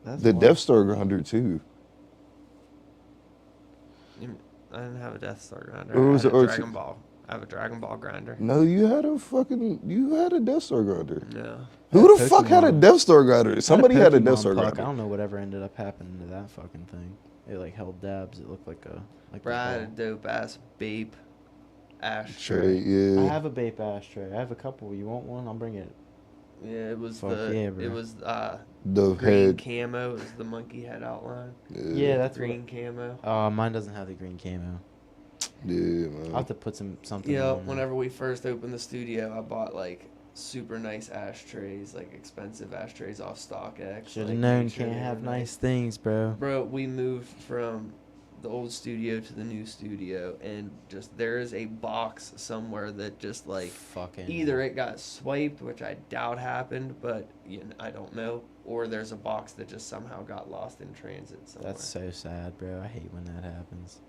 Speaker 4: that's
Speaker 3: the
Speaker 4: wild.
Speaker 3: Death Star grinder, too?
Speaker 2: I didn't have a Death Star grinder.
Speaker 3: Or was
Speaker 2: I had
Speaker 3: it
Speaker 2: a
Speaker 3: R2?
Speaker 2: Dragon Ball. I have a Dragon Ball grinder.
Speaker 3: No, you had a Death Star grinder.
Speaker 2: No.
Speaker 3: Who the fuck had a
Speaker 4: Pokemon.
Speaker 3: Death Star grinder? Somebody had a Death
Speaker 4: Pokemon
Speaker 3: Star
Speaker 4: puck. I
Speaker 3: grinder.
Speaker 4: don't know whatever ended up happening to that fucking thing. It like held dabs. It looked like a
Speaker 2: Bro, I had a
Speaker 4: the
Speaker 2: dope ass Bape
Speaker 3: Trey,
Speaker 2: ashtray.
Speaker 3: yeah.
Speaker 4: ball. I have a Bape ashtray. I have a couple. You want one? I'll bring it.
Speaker 2: Yeah, it was
Speaker 4: Fuck
Speaker 2: the
Speaker 4: yeah, bro.
Speaker 2: it was
Speaker 3: The
Speaker 2: green
Speaker 3: head.
Speaker 2: camo. It was the monkey head outline.
Speaker 4: Yeah, that's
Speaker 2: Green camo.
Speaker 4: Oh, mine doesn't have the green camo.
Speaker 3: Yeah,
Speaker 4: I'll
Speaker 3: man.
Speaker 4: have to put something.
Speaker 2: Yeah,
Speaker 4: on there.
Speaker 2: whenever we first opened the studio, I bought like super nice ashtrays, like expensive ashtrays off StockX.
Speaker 4: Should have
Speaker 2: like,
Speaker 4: known.
Speaker 2: made sure
Speaker 4: Can't
Speaker 2: they
Speaker 4: have
Speaker 2: were
Speaker 4: nice things, bro.
Speaker 2: Bro, we moved from the old studio to the new studio, and just there is a box somewhere that just like
Speaker 4: Fucking.
Speaker 2: either it got swiped, which I doubt happened, but I don't know, or there's a box that just somehow got lost in transit somewhere.
Speaker 4: That's so sad, bro. I hate when that happens.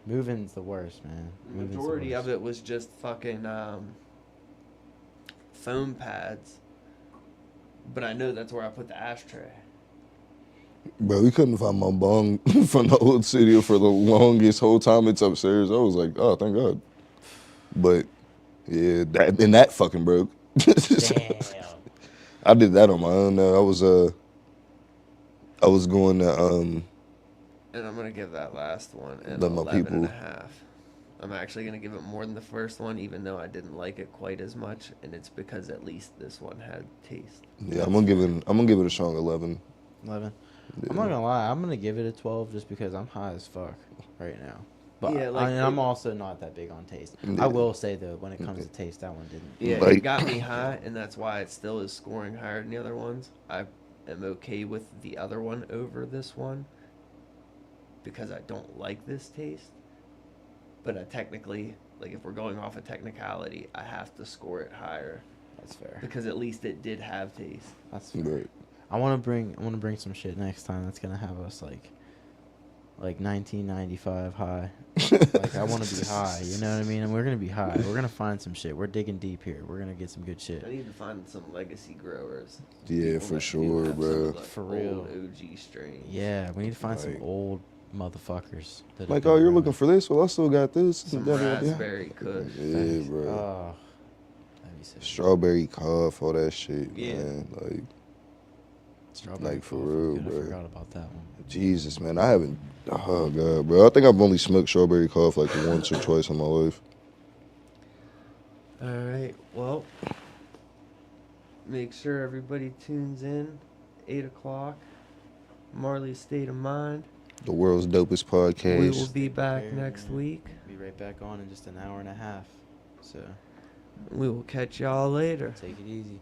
Speaker 4: Moving's the worst, man.
Speaker 2: The majority of it was just fucking foam pads, but I know that's where I put the ashtray.
Speaker 3: Bro, we couldn't find my bong from the old studio for the longest whole time it's upstairs. I was like, oh, thank God. But, yeah, that fucking broke.
Speaker 4: Damn.
Speaker 3: I did that on my own. I was going to,
Speaker 2: And I'm gonna give that last one an
Speaker 3: Let my
Speaker 2: 11 and a
Speaker 3: people-
Speaker 2: half. I'm actually gonna give it more than the first one, even though I didn't like it quite as much, and it's because at least this one had taste.
Speaker 3: yeah, I'm gonna give it a strong 11.
Speaker 4: 11.
Speaker 3: Yeah.
Speaker 4: I'm not gonna lie. I'm gonna give it a 12 just because I'm high as fuck right now. But
Speaker 2: Yeah, like,
Speaker 4: and I'm also not that big on taste.
Speaker 3: Yeah.
Speaker 4: I will say though, when it comes to taste, that one didn't.
Speaker 2: Yeah,
Speaker 3: Like-
Speaker 2: it got me high, and that's why it still is scoring higher than the other ones. I am okay with the other one over this one because I don't like this taste. But I technically, like, if we're going off a technicality, I have to score it higher
Speaker 4: That's fair.
Speaker 2: because at least it did have taste.
Speaker 4: That's fair.
Speaker 3: Right.
Speaker 4: I want to bring some shit next time that's gonna have us like 1995 high. Like I want to be high, you know what I mean? And we're gonna be high. We're gonna find some shit. We're digging deep here. We're gonna get some good shit.
Speaker 2: I need to find some legacy growers.
Speaker 3: Yeah,
Speaker 2: People
Speaker 3: for
Speaker 2: that do
Speaker 3: sure,
Speaker 2: have some
Speaker 3: bro.
Speaker 2: of the
Speaker 4: For
Speaker 2: old
Speaker 4: real.
Speaker 2: OG strains.
Speaker 4: Yeah, we need to find
Speaker 3: Like-
Speaker 4: some old motherfuckers. That have
Speaker 3: Like,
Speaker 4: been
Speaker 3: oh, you're
Speaker 4: around.
Speaker 3: looking for this? Well, I still got this.
Speaker 2: Some
Speaker 3: Yeah.
Speaker 2: raspberry kush.
Speaker 3: Yeah,
Speaker 4: Thanks.
Speaker 3: bro.
Speaker 4: Oh, that'd be so good.
Speaker 3: Strawberry cough, all that shit,
Speaker 2: Yeah.
Speaker 3: man. Like,
Speaker 4: Strawberry
Speaker 3: like, for
Speaker 4: cough,
Speaker 3: real,
Speaker 4: good.
Speaker 3: bro.
Speaker 4: I forgot about that one.
Speaker 3: Jesus, man, I haven't. Oh God, bro. I think I've only smoked strawberry cough like once or twice in my life.
Speaker 2: All right. Well, make sure everybody tunes in. 8 o'clock. Marley's State of Mind.
Speaker 3: The world's dopest podcast.
Speaker 2: We will be back
Speaker 4: Here,
Speaker 2: next
Speaker 4: man.
Speaker 2: week.
Speaker 4: Be right back on in just an hour and a half. So
Speaker 2: We will catch y'all later.
Speaker 4: take it easy.